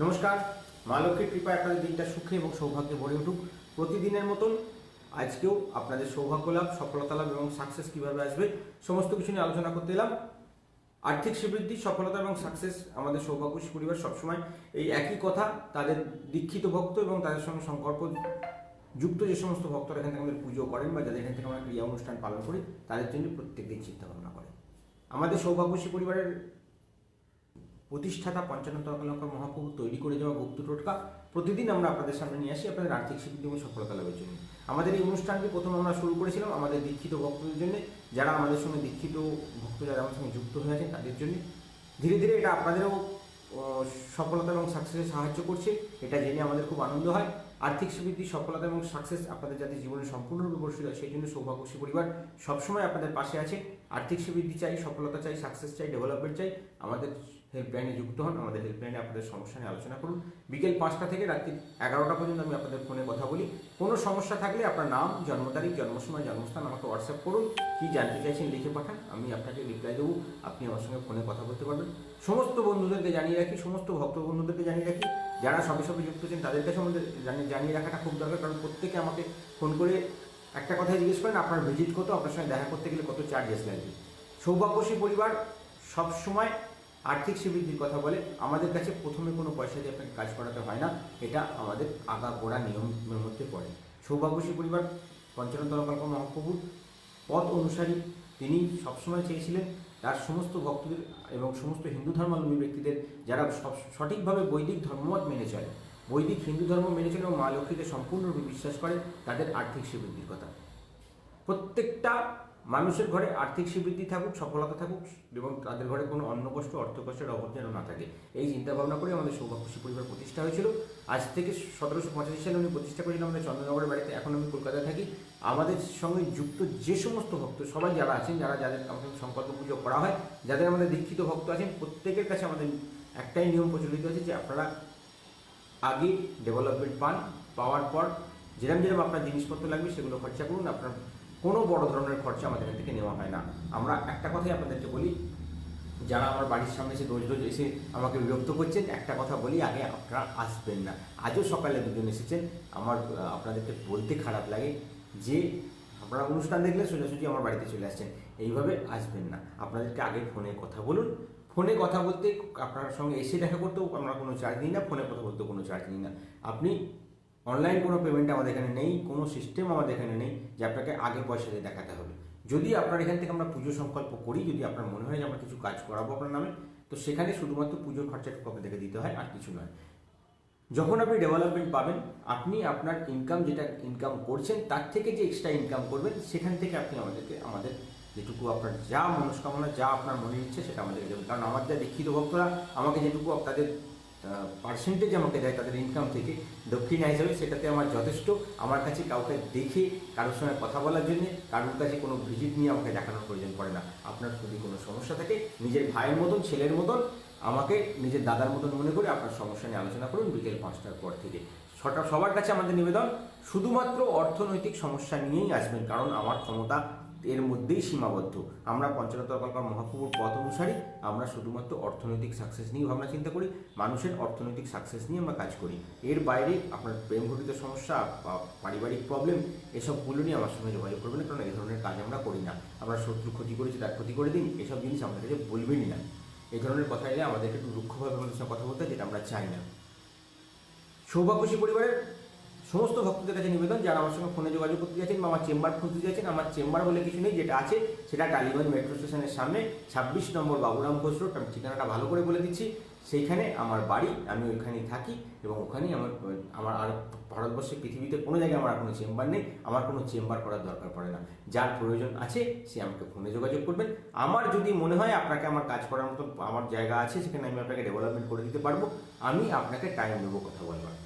নমস্কার। মা লক্ষ্মীর কৃপায় আপনাদের দিনটা সুখে এবং সৌভাগ্যে ভরে উঠুক। প্রতিদিনের মতন আজকেও আপনাদের সৌভাগ্য লাভ, সফলতা লাভ এবং সাকসেস কীভাবে আসবে সমস্ত কিছু নিয়ে আলোচনা করতে এলাম। আর্থিক শ্রীবৃদ্ধি, সফলতা এবং সাকসেস আমাদের সৌভাগ্যশী পরিবার সবসময় এই একই কথা। তাদের দীক্ষিত ভক্ত এবং তাদের সঙ্গে সংকল্প যুক্ত যে সমস্ত ভক্তরা এখান থেকে আমাদের পুজো করেন বা যাদের এখান থেকে আমরা ক্রিয়া অনুষ্ঠান পালন করি, তাদের জন্য প্রত্যেক দিন চিন্তা ভাবনা করেন। আমাদের সৌভাগ্যশী পরিবারের প্রতিষ্ঠাতা পঞ্চানন তর্কালঙ্কার মহাপ্রভু তৈরি করে যাওয়া গুপ্ত টোটকা প্রতিদিন আমরা আপনাদের সামনে নিয়ে আসি আপনাদের আর্থিক স্বীকৃতি এবং সফলতা লাভের জন্য। আমাদের এই অনুষ্ঠানটি প্রথম আমরা শুরু করেছিলাম আমাদের দীক্ষিত ভক্তদের জন্য, যারা আমাদের সঙ্গে দীক্ষিত ভক্ত যারা আমার সঙ্গে যুক্ত হয়ে আছেন তাদের জন্য। ধীরে ধীরে এটা আপনাদেরও সফলতা এবং সাকসেসে সাহায্য করছে, এটা জেনে আমাদের খুব আনন্দ হয়। আর্থিক সমৃদ্ধি, সফলতা এবং সাকসেস আপনাদের যাতে জীবনে সম্পূর্ণরূপে বর্ষিত হয় সেই জন্য সৌভাগ্যশী পরিবার সবসময় আপনাদের পাশে আছে। আর্থিক সমৃদ্ধি চাই, সফলতা চাই, সাকসেস চাই, ডেভেলপমেন্ট চাই, আমাদের হেল্পলাইনে যুক্ত হন। আমাদের হেল্পলাইনে আপনাদের সমস্যা নিয়ে আলোচনা করুন। বিকেল 5টা থেকে রাত্রি 11টা পর্যন্ত আমি আপনাদের ফোনে কথা বলি। কোনো সমস্যা থাকলে আপনার নাম, জন্ম তারিখ, জন্মসময়, জন্মস্থান আমাকে হোয়াটসঅ্যাপ করুন। কি জানতে চাইছেন লিখে পাঠান, আমি আপনাকে রিপ্লাই দেবো। আপনি আমার সঙ্গে ফোনে কথা বলতে পারবেন। সমস্ত বন্ধুদেরকে জানিয়ে রাখি, সমস্ত ভক্ত বন্ধুদেরকে জানিয়ে রাখি, যারা সবে সবে যুক্ত হচ্ছেন তাদের কাছে আমাদের জানিয়ে রাখাটা খুব দরকার। কারণ প্রত্যেকে আমাকে ফোন করে একটা কথাই জিজ্ঞেস করেন, আপনার ভিজিট কত, আপনার সঙ্গে দেখা করতে গেলে কত চার্জেস লাগবে। সৌভাগ্যশী পরিবার সবসময় আর্থিক শ্রীবৃদ্ধির কথা বলে। আমাদের কাছে প্রথমে কোনো পয়সা দিয়ে আপনাকে কাজ করাতে হয় না, এটা আমাদের আগাগোড়া নিয়মের মধ্যে পড়ে। সৌভাগ্যশী পরিবার পঞ্চানন তর্কালঙ্কার মহাপ্রভুর পথ অনুসারী। তিনি সবসময় চেয়েছিলেন তার সমস্ত ভক্তদের এবং সমস্ত হিন্দু ধর্মাবলম্বী ব্যক্তিদের যারা সঠিকভাবে বৈদিক ধর্মমত মেনে চলে, বৈদিক হিন্দু ধর্ম মেনে চলে এবং মা লক্ষ্মীকে সম্পূর্ণরূপে বিশ্বাস করে, তাদের আর্থিক শ্রীবৃদ্ধির কথা। প্রত্যেকটা মানুষের ঘরে আর্থিক শ্রীবৃদ্ধি থাকুক, সফলতা থাকুক এবং তাদের ঘরে কোনো অন্নকষ্ট, অর্থকষ্টের অভাব যেন না থাকে, এই চিন্তাভাবনা করে আমাদের সৌভাগ্যশী পরিবার প্রতিষ্ঠা হয়েছিল। আজ থেকে 1785 সালে উনি প্রতিষ্ঠা করেছিলেন আমাদের চন্দ্রনগরের বাড়িতে। এখন আমি কলকাতায় থাকি। আমাদের সঙ্গে যুক্ত যে সমস্ত ভক্ত সবাই যারা আছেন, যাদের আমাদের সংকল্প পুজো করা হয়, যাদের আমাদের দীক্ষিত ভক্ত আছেন, প্রত্যেকের কাছে আমাদের একটাই নিয়ম প্রচলিত আছে যে আপনারা আগে ডেভেলপমেন্ট পান, পাওয়ার পর যেরকম আপনার জিনিসপত্র লাগবে সেগুলো খরচা করুন। আপনার কোনো বড় ধরনের খরচা আমাদের এখান থেকে নেওয়া হয় না। আমরা একটা কথাই আপনাদেরকে বলি, যারা আমার বাড়ির সামনে এসে রোজ রোজ এসে আমাকে বিরক্ত করছেন, একটা কথা বলি, আগে আপনারা আসবেন না। আজও সকালে দুজন এসেছেন, আমার আপনাদেরকে বলতে খারাপ লাগে যে আপনারা অনুষ্ঠান দেখলে সোজাসুজি আমার বাড়িতে চলে আসছেন। এইভাবে আসবেন না। আপনাদেরকে আগে ফোনে কথা বলুন। ফোনে কথা বলতে আপনার সঙ্গে এসে দেখা করতেও আমরা কোনো চার্জ নিই না, ফোনে কথা বলতেও কোনো চার্জ নিই না। আপনি অনলাইন কোনো পেমেন্ট আমাদের এখানে নেই, কোনো সিস্টেম আমাদের এখানে নেই যে আপনাকে আগে পয়সা দিয়ে দেখাতে হবে। যদি আপনার এখান থেকে আমরা পুজো সংকল্প করি, যদি আপনার মনে হয় যে আমরা কিছু কাজ করাবো আপনার নামে, তো সেখানে শুধুমাত্র পুজোর খরচাটুকু আপনাদেরকে দিতে হয়, আর কিছু নয়। যখন আপনি ডেভেলপমেন্ট পাবেন, আপনি আপনার ইনকাম যেটা ইনকাম করছেন তার থেকে যে এক্সট্রা ইনকাম করবেন, সেখান থেকে আপনি আমাদের যেটুকু আপনার যা মনস্কামনা, যা আপনার মনে ইচ্ছে সেটা আমাদেরকে দেবেন। কারণ আমার যা দীক্ষিত ভক্তরা আমাকে যেটুকু তাদের পার্সেন্টেজ আমাকে দেয় তাদের ইনকাম থেকে দক্ষিণা হিসাবে, সেটাতে আমার যথেষ্ট। আমার কাছে কাউকে দেখে কারোর সঙ্গে কথা বলার জন্য, কারোর কাছে কোনো ভিজিট নিয়ে আমাকে দেখানোর প্রয়োজন পড়ে না। আপনার যদি কোনো সমস্যা থাকে, নিজের ভাইয়ের মতন, ছেলের মতন, আমাকে নিজের দাদার মতন মনে করে আপনার সমস্যা নিয়ে আলোচনা করুন বিকেল 5টার পর থেকে। সবার কাছে আমাদের নিবেদন, শুধুমাত্র অর্থনৈতিক সমস্যা নিয়েই আসবেন, কারণ আমার ক্ষমতা এর মধ্যেই সীমাবদ্ধ। আমরা পঞ্চানন তর্কালঙ্কার মহাপ্রভুর পথ অনুসারী। আমরা শুধুমাত্র অর্থনৈতিক সাকসেস নিয়ে ভাবনা চিন্তা করি, মানুষের অর্থনৈতিক সাকসেস নিয়ে আমরা কাজ করি। এর বাইরে আপনার প্রেম ঘটিত সমস্যা বা পারিবারিক প্রবলেম, এসবগুলো নিয়ে আমার সঙ্গে যোগাযোগ করবেন, কারণ এই ধরনের কাজ আমরা করি না। আমরা শত্রু ক্ষতি করেছি তার ক্ষতি করে দিন, এসব জিনিস আমাদের কাছে বলবেনই না। এই ধরনের কথা এলে আমাদেরকে একটু রুক্ষভাবে আমাদের সঙ্গে কথা বলতে হয়, যেটা আমরা চাই না। সৌভাগ্যশী পরিবারের সমস্ত ভক্তদের কাছে নিবেদন, যারা আমার সঙ্গে ফোনে যোগাযোগ করতে চাইছেন বা আমার চেম্বার খুঁজতে চাইছেন, আমার চেম্বার বলে কিছু নেই, যেটা আছে সেটা টালিগঞ্জ মেট্রো স্টেশনের সামনে 26 নম্বর বাবুরাম ঘোষ রোড। আমি ঠিকানাটা ভালো করে বলে দিচ্ছি, সেইখানে আমার বাড়ি, আমি ওইখানেই থাকি এবং ওখানেই আমার আর ভারতবর্ষের পৃথিবীতে কোনো জায়গায় আমার কোনো চেম্বার নেই। আমার কোনো চেম্বার করার দরকার পড়ে না। যার প্রয়োজন আছে সে আমাকে ফোনে যোগাযোগ করবেন। আমার যদি মনে হয় আপনাকে আমার কাজ করার মতো আমার জায়গা আছে, সেখানে আমি আপনাকে ডেভেলপমেন্ট করে দিতে পারবো, আমি আপনাকে টাইম দেবো কথা বলবার।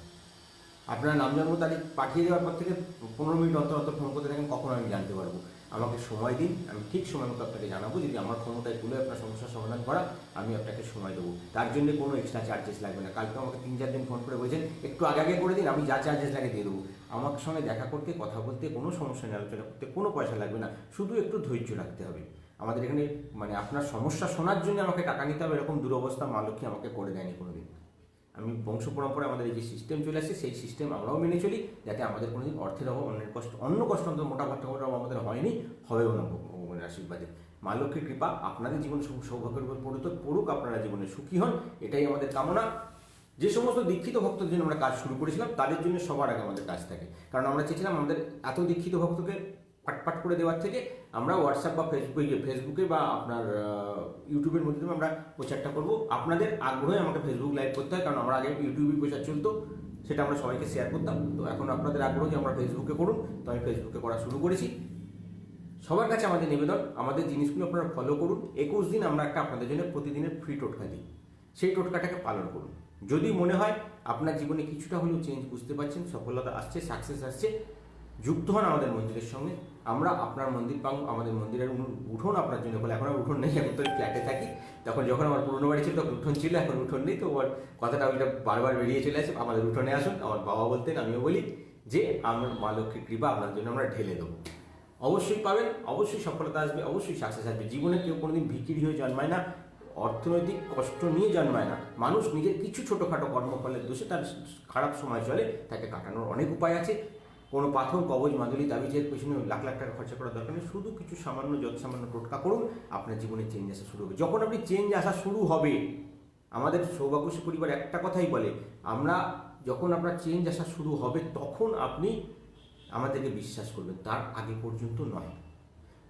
আপনার নাম জন্ম তারিখ পাঠিয়ে দেওয়ার পর থেকে 15 মিনিট অন্তর অন্তর ফোন করতে থাকেন, কখন আমি জানতে পারবো। আমাকে সময় দিন, আমি ঠিক সময় মতো আপনাকে জানাবো। যদি আমার ক্ষমতায় তুলে আপনার সমস্যার সমাধান করা, আমি আপনাকে সময় দেবো। তার জন্য কোনো এক্সট্রা চার্জেস লাগবে না। কালকে আমাকে 3-4 দিন ফোন করে বলছেন একটু আগে করে দিন, আমি যা চার্জেস লাগে দিয়ে দেবো। আমার সঙ্গে দেখা করতে, কথা বলতে, কোনো সমস্যা নিয়ে আলোচনা করতে কোনো পয়সা লাগবে না, শুধু একটু ধৈর্য রাখতে হবে। আমাদের এখানে আপনার সমস্যা শোনার জন্য আমাকে টাকা নিতে হবে, এরকম দুরবস্থা মা লক্ষ্মী আমাকে করে দেয়নি কোনোদিন। আমি বংশ পরম্পরায় আমাদের এই যে সিস্টেম চলে আসছে সেই সিস্টেম আমরাও মেনে চলি, যাতে আমাদের কোনোদিন অর্থের অভাব, অন্য কষ্ট অন্তত মোটা ভাট্টা আমাদের হয়নি, হবেও না ভগবানের আশীর্বাদে। মা লক্ষ্মীর কৃপা আপনাদের জীবনে সৌভাগ্যের উপর পড়ুক, আপনারা জীবনে সুখী হন, এটাই আমাদের কামনা। যে সমস্ত দীক্ষিত ভক্তদের জন্য আমরা কাজ শুরু করেছিলাম তাদের জন্য সবার আগে আমাদের কাজ থাকে, কারণ আমরা চেয়েছিলাম আমাদের এত দীক্ষিত ভক্তকে পাটপাট করে দেওয়ার থেকে আমরা হোয়াটসঅ্যাপ বা ফেসবুকে বা আপনার ইউটিউবের মাধ্যমে আমরা প্রচারটা করব। আপনাদের আগ্রহে আমাকে ফেসবুক লাইভ করতে হয়, কারণ আমরা আগে ইউটিউবে প্রচার চলতো, সেটা আমরা সবাইকে শেয়ার করতাম। তো এখন আপনাদের আগ্রহ যে আমরা ফেসবুকে করুন, তো আমি ফেসবুকে করা শুরু করেছি। সবার কাছে আমাদের নিবেদন, আমাদের জিনিসগুলো আপনারা ফলো করুন। 21 দিন আমরা একটা আপনাদের জন্য প্রতিদিনের ফ্রি টোটকা দিই, সেই টোটকাটাকে পালন করুন। যদি মনে হয় আপনার জীবনে কিছুটা হলেও চেঞ্জ বুঝতে পারছেন, সফলতা আসছে, সাকসেস আসছে, যুক্ত হন আমাদের মন্দিরের সঙ্গে। আমরা আপনার মন্দির পাবো, আমাদের মন্দিরের উঠোন আপনার জন্য বলে, এখন আর উঠোন নেই, এখন তো ফ্ল্যাটে থাকি। তখন যখন আমার পুরনো বাড়ি ছিল তখন উঠোন ছিল, এখন উঠোন নেই। তো ওর কথাটা ওইটা বারবার বেরিয়ে চলে আসে, আমাদের উঠোনে আসুন। আমার বাবা বলতেন, আমিও বলি যে আমার মা লক্ষ্মীর কৃপা আপনার জন্য আমরা ঢেলে দেবো। অবশ্যই পাবেন, অবশ্যই সফলতা আসবে, অবশ্যই সাকসেস আসবে। জীবনে কেউ কোনোদিন ভিখিরি হয়ে জন্মায় না, অর্থনৈতিক কষ্ট নিয়ে জন্মায় না। মানুষ নিজের কিছু ছোটোখাটো কর্মফলের দোষে তার খারাপ সময় চলে, তাকে কাটানোর অনেক উপায় আছে। কোনো পাথর, কবজ, মাদুলি, তাবিজের পেছনে লাখ লাখ টাকা খরচা করার দরকার নেই। শুধু কিছু সামান্য টোটকা করুন, আপনার জীবনে চেঞ্জ আসা শুরু হবে। যখন আপনি চেঞ্জ আসা শুরু হবে, আমাদের সৌভাগ্যশী পরিবার একটা কথাই বলে, যখন আপনার চেঞ্জ আসা শুরু হবে তখন আপনি আমাদেরকে বিশ্বাস করবেন, তার আগে পর্যন্ত নয়।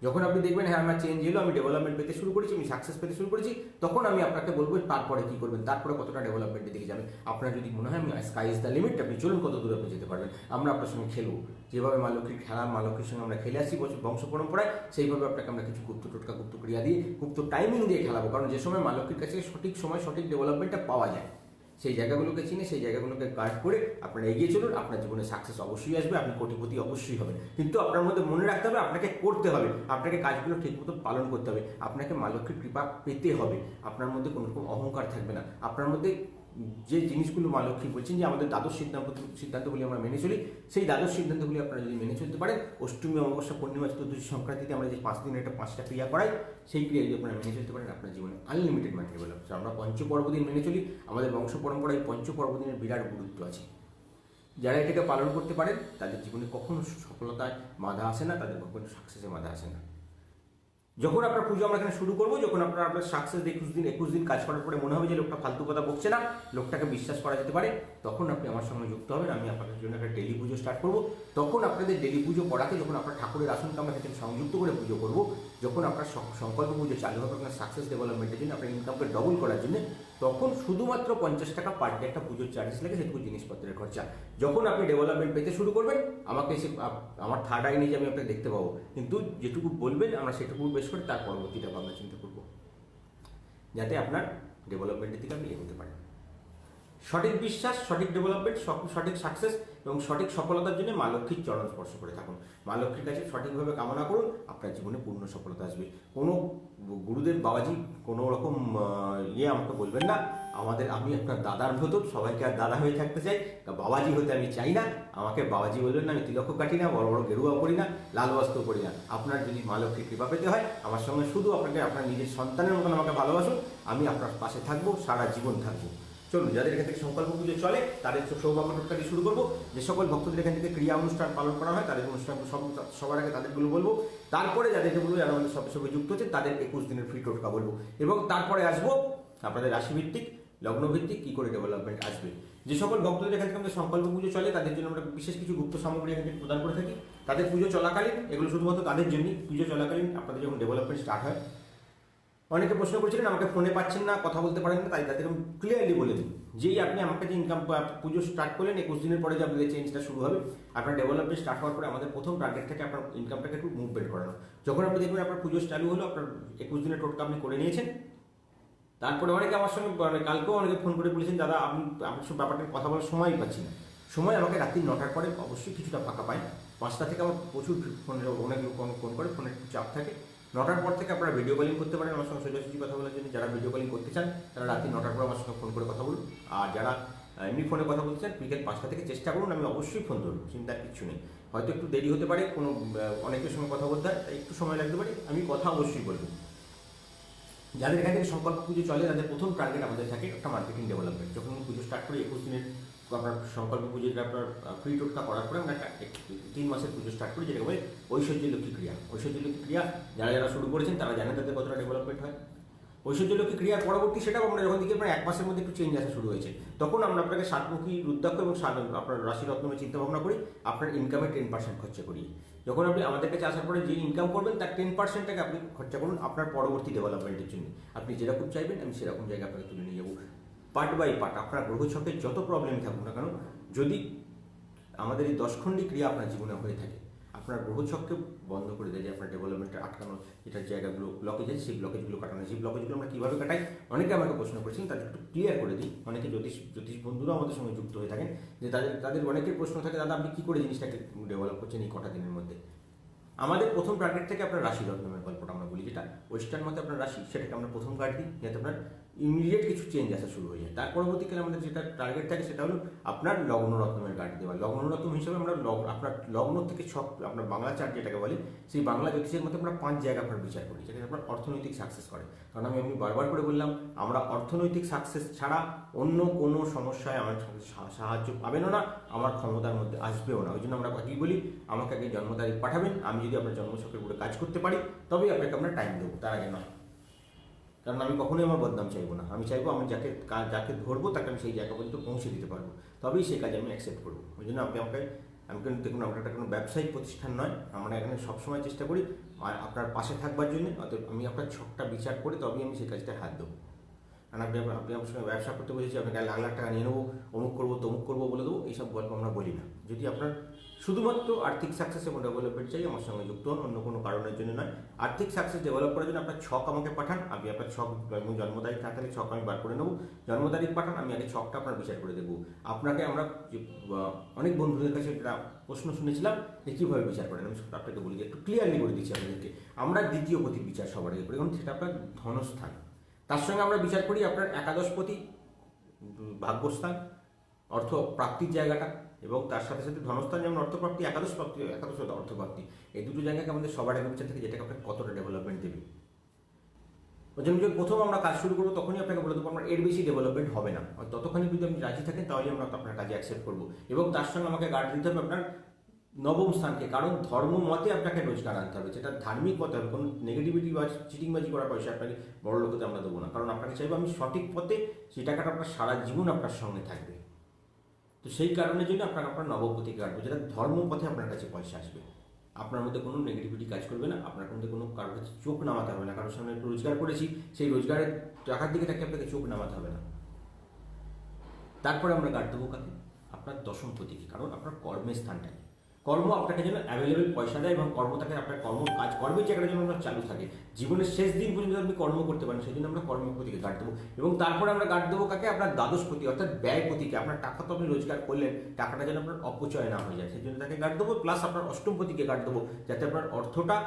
যখন আপনি দেখবেন হ্যাঁ আমার চেঞ্জ এলো, আমি ডেভেলপমেন্ট পেতে শুরু করেছি, আমি সাকসেস পেতে শুরু করেছি, তখন আমি আপনাকে বলবো তারপরে কি করবেন, তারপরে কতটা ডেভেলপমেন্টের দিকে যাবেন। আপনার যদি মনে হয় আমি স্কাই ইজ দ্য লিমিট, আপনি চলুন, কত দূর আপনি যেতে পারবেন, আমরা আপনার সঙ্গে খেলবো। যেভাবে মা লক্ষ্মীর খেলা, মা লক্ষ্মীর সঙ্গে আমরা খেলে আসছি বংশ পরম্পরায়, সেইভাবে আপনাকে আমরা কিছু গুপ্ত টোটকা, গুপ্ত ক্রিয়া দিয়ে, গুপ্ত টাইমিং দিয়ে খেলাবো। কারণ যে সময় মা লক্ষ্মীর কাছে সঠিক সময় সঠিক ডেভেলপমেন্টটা পাওয়া যায়, সেই জায়গাগুলোকে চিনে সেই জায়গাগুলোকে গার্ড করে আপনারা এগিয়ে চলুন। আপনার জীবনে সাকসেস অবশ্যই আসবে, আপনি কোটিপতি অবশ্যই হবেন। কিন্তু আপনার মধ্যে মনে রাখতে হবে, আপনাকে করতে হবে, আপনাকে কাজগুলো ঠিকমতো পালন করতে হবে, আপনাকে মা লক্ষ্মীর কৃপা পেতে হবে। আপনার মধ্যে কোনো রকম অহংকার থাকবে না। আপনার মধ্যে যে জিনিসগুলো মা লক্ষ্মী বলছেন যে আমাদের দ্বাদশ সিদ্ধান্তগুলি আমরা মেনে চলি, সেই দ্বাদশ সিদ্ধান্তগুলি আপনারা যদি মেনে চলতে পারেন, অষ্টমী, অমাবস্যা, পূর্ণিমা, চতুর্দশী, সংক্রান্তিতে আমরা যে 5 দিনের একটা 5টা ক্রিয়া করাই, সেই ক্রিয়া যদি আপনারা মেনে চলতে পারেন, আপনার জীবনে আনলিমিটেড মানি ডেভেলপ হচ্ছে। আমরা পঞ্চপর্বদিন মেনে চলি, আমাদের বংশ পরম্পরায় পঞ্চপর্বদিনের বিরাট গুরুত্ব আছে। যারা এটাকে পালন করতে পারেন তাদের জীবনে কখনো সফলতায় বাধা আসে না, তাদের কখনো সাকসেসে বাধা আসে না। যখন আপনার পুজো আমরা এখানে শুরু করবো, যখন আপনার সাকসেস 21 দিন কাজ করার পরে মনে হবে যে লোকটা ফালতু কথা বকছে না, লোকটাকে বিশ্বাস করা যেতে পারে, তখন আপনি আমার সঙ্গে যুক্ত হবেন। আমি আপনাদের জন্য একটা ডেলি পুজো স্টার্ট করবো। তখন আপনাদের ডেলি পুজো করাতে, যখন আপনার ঠাকুরের আসনকে আমরা সেখানে সংযুক্ত করে পুজো করবো, যখন আপনার সংকল্প পুজো চালু হবে আপনার সাকসেস ডেভেলপমেন্টের জন্য, আপনার ইনকামকে ডবল করার জন্য, তখন শুধুমাত্র 50 টাকা পার ডে একটা পুজোর চার্জেস লাগে, সেটুকু জিনিসপত্রের খরচা। যখন আপনি ডেভেলপমেন্ট পেতে শুরু করবেন, আমাকে এসে আমার থার্ড আই নিয়ে যে আমি আপনাকে দেখতে পাবো, কিন্তু যেটুকু বলবেন আমরা সেটুকু বেশ করে তার পরবর্তীটা ভাবনা চিন্তা করবো, যাতে আপনার ডেভেলপমেন্টের দিকে আপনি এগোতে পারেন। সঠিক বিশ্বাস, সঠিক ডেভেলপমেন্ট, সঠিক সাকসেস এবং সঠিক সফলতার জন্য মা লক্ষ্মীর চরণ স্পর্শ করে থাকুন। মা লক্ষ্মীর কাছে সঠিকভাবে কামনা করুন, আপনার জীবনে পূর্ণ সফলতা আসবে। কোনো গুরুদেব, বাবাজি, কোনো রকম আমাকে বলবেন না। আমি আপনার দাদার মতো, সবাইকে আর দাদা হয়ে থাকতে চাই, বাবাজি হতে আমি চাই না। আমাকে বাবাজি বলবেন না, আমি তিলক কাটি না, বড় বড় গেরুয়া পড়ি না, লাল বস্ত্র পড়ি না। আপনার যদি মা লক্ষ্মীর কৃপা পেতে হয়, আমার সঙ্গে শুধু আপনার নিজের সন্তানের মতন আমাকে ভালোবাসুন, আমি আপনার পাশে থাকবো, সারা জীবন থাকবো। চলুন, যাদের এখান থেকে সংকল্প পুজো চলে তাদের সৌভাগ্য টোটকা দিয়ে শুরু করবো। যে সকল ভক্তদের এখান থেকে ক্রিয়া অনুষ্ঠান পালন করা হয়, তাদের অনুষ্ঠান সবার আগে তাদেরগুলো বলবো। তারপরে যাদেরকে বলবো, যারা আমাদের সঙ্গে যুক্ত হচ্ছে, তাদের 21 দিনের ফ্রি টোটকা বলবো। এবং তারপরে আসবো আপনাদের রাশিভিত্তিক, লগ্নভিত্তিক কী করে ডেভেলপমেন্ট আসবে। যে সকল ভক্তদের এখান থেকে আমাদের সংকল্প পুজো চলে, তাদের জন্য আমরা বিশেষ কিছু গুপ্ত সামগ্রী এখান থেকে প্রদান করে থাকি। তাদের পুজো চলাকালীন, এগুলো শুধুমাত্র তাদের জন্যই, পুজো চলাকালীন আপনাদের যখন ডেভেলপমেন্ট স্টার্ট হয়, অনেকে প্রশ্ন করছিলেন আমাকে ফোনে পাচ্ছেন না, কথা বলতে পারেন না, তাই তাদের আমি ক্লিয়ারলি বলে দিই, যেই আপনি আমাকে যে ইনকাম পুজো স্টার্ট করলেন, 21 দিনের পরে যে আপনাদের চেঞ্জটা শুরু হবে, আপনার ডেভেলপমেন্ট স্টার্ট হওয়ার পরে আমাদের প্রথম টার্গেট থেকে আপনার ইনকামটাকে একটু মুভমেন্ট করানো। যখন আপনি দেখবেন আপনার পুজো চালু হলো, আপনার 21 দিনের টোটকা আপনি করে নিয়েছেন, তারপরে অনেকে আমার সঙ্গে কালকেও অনেকে ফোন করে বলেছেন, দাদা আমি সব ব্যাপারটা কথা বলার সময়ই পাচ্ছি না। সময় আমাকে রাত্রি 9টার পরে অবশ্যই কিছুটা ফাঁকা পাই। 5টা থেকে আমার প্রচুর ফোনের অনেক লোক ফোন করে, ফোনের একটু চাপ থাকে। 9টার পর থেকে আপনারা ভিডিও কলিং করতে পারেন আমার সঙ্গে সোজাসুজি কথা বলার জন্য। যারা ভিডিও কলিং করতে চান তারা রাত্রি 9টার পর আমার সঙ্গে ফোন করে কথা বলুন। আর যারা এমনি ফোনে কথা বলতে চান, বিকেল 5টা থেকে চেষ্টা করুন, আমি অবশ্যই ফোন ধরুন, চিন্তার কিছু নেই। হয়তো একটু দেরি হতে পারে, কোনো অনেকের সঙ্গে কথা বলতে হয়, তাই একটু সময় লাগতে পারে, আমি কথা অবশ্যই বলবো। যাদের এখান থেকে সংকল্প পুজো চলে তাদের প্রথম টার্গেট আমাদের থাকে একটা মার্কেটিং ডেভেলপমেন্ট। যখন পুজো স্টার্ট করি 21 দিনের আপনার সংকল্প পুজোটা আপনার ফ্রি টোটকা করার পরে আমরা 3 মাসের পুজো স্টার্ট করি, যেটা বলে ঐশ্বর্য লক্ষ্মী ক্রিয়া। ঐশ্বর্য লক্ষ্মী ক্রিয়া যারা যারা শুরু করেছেন তারা জানেন তাদের কতটা ডেভেলপমেন্ট হয়। ঐশ্বর্য লক্ষ্মী ক্রিয়ার পরবর্তী সেটাও আমরা যখন দিকে প্রায় 1 মাসের মধ্যে একটু চেঞ্জ আসা শুরু হয়েছে, তখন আমরা আপনাকে সাতমুখী রুদ্রাক্ষ এবং আপনার রাশি রত্নের চিন্তা ভাবনা করি, আপনার ইনকামের 10% খরচা করি। যখন আপনি আমাদের কাছে আসার পরে যে ইনকাম করবেন তার 10%টাকে আপনি খরচা করুন আপনার পরবর্তী ডেভেলপমেন্টের জন্য। আপনি যেরকম চাইবেন আমি সেরকম জায়গায় আপনাকে তুলে নিয়ে যাবো পার্ট বাই পার্ট। আপনার গ্রহছকে যত প্রবলেম থাকুক না কেন, যদি আমাদের এই 10 খণ্ডী ক্রিয়া আপনার জীবনে হয়ে থাকে, আপনার গ্রহছককে বন্ধ করে দেয় যে আপনার ডেভেলপমেন্টে আটকানো যেটার জায়গাগুলো ব্লকেজ আছে সেই ব্লকেজগুলো কাটানো। সেই ব্লকেজগুলো আমরা কীভাবে কাটাই অনেকে আমাকে প্রশ্ন করেছেন, তাদের একটু ক্লিয়ার করে দিই। অনেকে জ্যোতিষ বন্ধুরা আমাদের সঙ্গে যুক্ত হয়ে থাকেন, যে তাদের অনেকের প্রশ্ন থাকে, দাদা আপনি কী করে জিনিসটাকে ডেভেলপ করছেন এই কটা দিনের মধ্যে। আমাদের প্রথম টার্গেট থেকে আপনার রাশি রত্নের গল্পটা আমরা বলি, যেটা ওয়েস্টার্ন মতে আপনার রাশি, সেটাকে আমরা প্রথম কার্ড দিই যাতে আপনার ইমিডিয়েট কিছু চেঞ্জ আসা শুরু হয়ে যায়। তার পরবর্তীকালে আমাদের যেটা টার্গেট থাকে সেটা হলো আপনার লগ্ন রত্নের কার্ড দেওয়া। লগ্ন রত্ন হিসেবে আমরা আপনার লগ্ন থেকে আপনার বাংলা চার্ট যেটাকে বলি, সেই বাংলা জ্যোতিষের মধ্যে আমরা 5 জায়গা আপনার বিচার করি, যেটা আপনার অর্থনৈতিক সাকসেস করে। কারণ আমি বারবার করে বললাম, আমরা অর্থনৈতিক সাকসেস ছাড়া অন্য কোনো সমস্যায় আমার সাহায্য পাবেনও না, আমার ক্ষমতার মধ্যে আসবেও না। ওই জন্য আমরা কি বলি, আমাকে আগে জন্ম তারিখ পাঠাবেন, আমি যদি আপনার জন্মছকের উপরে কাজ করতে পারি তবেই আপনাকে আমরা টাইম দেবো, তার আগে নয়। কারণ আমি কখনোই আমার বদনাম চাইবো না। আমি চাইবো আমি যাকে ধরবো তাকে আমি সেই জায়গা পর্যন্ত পৌঁছে দিতে পারবো, তবেই সেই কাজ আমি অ্যাকসেপ্ট করবো। ওই জন্য আমি কিন্তু দেখুন, আমরা একটা কোনো ব্যবসায়িক প্রতিষ্ঠান নয়, আমরা এখানে সবসময় চেষ্টা করি আপনার পাশে থাকবার জন্য। অতএব আমি আপনার ছকটা বিচার করে তবেই আমি সেই কাজটা হাত দেবো। কারণ আপনি আমার সঙ্গে ব্যবসা করতে বসেছি, আপনাকে লাখ লাখ টাকা নিয়ে নেবো, অমুক করবো তমুক করবো বলে দেবো, এইসব গল্প আমরা বলি না। যদি আপনার শুধুমাত্র আর্থিক সাকসেস এবং ডেভেলপমেন্ট চাই, আমার সঙ্গে যুক্ত হন, অন্য কোনো কারণের জন্য নয়। আর্থিক সাকসেস ডেভেলপ করার জন্য আপনার ছক আমাকে পাঠান, আমি আপনার ছক এবং জন্ম তারিখ না থাকলে ছক আমি বার করে নেবো। জন্ম তারিখ পাঠান, আমি আগে ছকটা আপনার বিচার করে দেবো। আপনাকে আমরা অনেক বন্ধুদের কাছে একটা প্রশ্ন শুনেছিলাম যে কীভাবে বিচার করেন, আমি আপনাকে বলি একটু ক্লিয়ারলি করে দিচ্ছি আপনাদেরকে। আমরা দ্বিতীয় পতি বিচার সবার আগে করি, কারণ সেটা আপনার ধনস্থান। তার সঙ্গে আমরা বিচার করি আপনার একাদশপতি ভাগ্যস্থান, অর্থ প্রাপ্তির জায়গাটা, এবং তার সাথে সাথে ধনস্থান যেমন অর্থপ্রাপ্তি, একাদশ অর্থপ্রাপ্তি, এই দুটো জায়গাকে আমাদের সবার আগে বিচার থাকে, যেটাকে আপনাকে কতটা ডেভেলপমেন্ট দেবে। ওই জন্য যখন প্রথম আমরা কাজ শুরু করবো তখনই আপনাকে বলে দেবো আপনার এর বেশি ডেভেলপমেন্ট হবে না, ততক্ষণে যদি আপনি রাজি থাকেন তাহলে আমরা আপনার কাজে অ্যাকসেপ্ট করবো। এবং তার সঙ্গে আমাকে গার্ড দিতে হবে আপনার নবম স্থানকে, কারণ ধর্ম মতে আপনাকে রোজগার আনতে হবে, যেটা ধার্মিক মতে হবে। কোনো নেগেটিভিটি বা চিটিংবাজি করার পয়সা আপনাকে বড় লোকতে আমরা দেবো না, কারণ আপনাকে চাইবো আমি সঠিক পথে, সেই টাকাটা আপনার সারা জীবন আপনার সঙ্গে থাকবে। তো সেই কারণের জন্য আপনার নবপতিকে কাটবো, যেটা ধর্ম পথে আপনার কাছে পয়সা আসবে। আপনার মধ্যে কোনো নেগেটিভিটি কাজ করবে না, আপনার মধ্যে কোনো কারোর কাছে চোখ নামাতে হবে না। কারোর সামনে রোজগার করেছি, সেই রোজগারের টাকার দিকে তাকে আপনাকে চোখ নামাতে হবে না। তারপরে আমরা কাট দেবো কাকে, আপনার দশম পতিকে, কারণ আপনার কর্মের স্থানটাকে, কর্ম আপনাকে যেন অ্যাভেলেবেল পয়সা দেয় এবং কর্ম থাকে আপনার কাজ কর্মের জায়গাটা যেন আপনার চালু থাকে, জীবনের শেষ দিন পর্যন্ত আপনি কর্ম করতে পারেন, সেই জন্য আমরা কর্মপতিকে গার্ড দেবো। এবং তারপরে আমরা গার্ড দেবো কাকে, আপনার দ্বাদশপতি অর্থাৎ ব্যয়পতিকে। আপনার টাকা তো আপনি রোজগার করলেন, টাকাটা যেন আপনার অপচয় না হয়ে যায়, সেই জন্য তাকে গার্ড দেবো। প্লাস আপনার অষ্টমপতিকে গার্ড দেবো, যাতে আপনার অর্থটা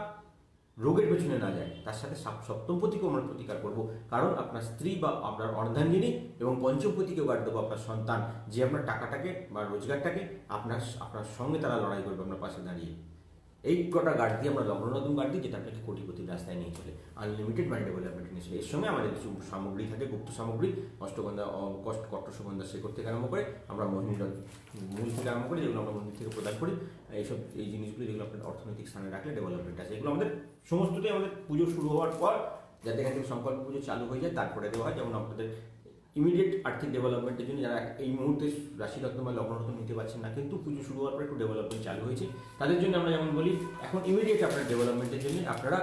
রোগের পেছনে না যায়। তার সাথে সপ্তমপতিকেও আমরা প্রতিকার করবো, কারণ আপনার স্ত্রী বা আপনার অর্ধাঙ্গিনী, এবং পঞ্চমপতিকেও গার্ড দেবো আপনার সন্তান, যে আপনার টাকাটাকে বা রোজগারটাকে আপনার সঙ্গে তারা লড়াই করবে আপনার পাশে দাঁড়িয়ে। এই কটা গার্ড দিয়ে আমরা লগ্নরত্ন গার্ড দিই, যেটা আপনাকে কোটিপতির রাস্তায় নিয়ে চলে, আনলিমিটেড মাইন্ড ডেভেলপমেন্ট নিয়ে চলে। এর সঙ্গে আমাদের কিছু সামগ্রী থাকে, গুপ্ত সামগ্রী, অষ্টগন্ধা কট্টসুগন্ধা শেকড় থেকে আরম্ভ করে আমরা মোহিনীর মূল থেকে আরম্ভ করি, যেগুলো আমরা মন্দির থেকে প্রদান করি। এই জিনিসগুলো যেগুলো আপনার অর্থনৈতিক স্থানে রাখলে ডেভেলপমেন্ট আছে, এগুলো আমাদের সমস্তটাই আমাদের পুজো শুরু হওয়ার পর, যাতে এখান থেকে সংকল্প পুজো চালু হয়ে যায় তারপরে দেওয়া হয়। যেমন আপনাদের ইমিডিয়েট আর্থিক ডেভেলপমেন্টের জন্য যারা এই মুহূর্তে রাশিরত্ন বা লগ্নরত্ন নিতে পারছেন না, কিন্তু পুজো শুরু হওয়ার পর একটু ডেভেলপমেন্ট চালু হয়েছে, তাদের জন্য আমরা যেমন বলি এখন ইমিডিয়েট আপনার ডেভেলপমেন্টের জন্য আপনারা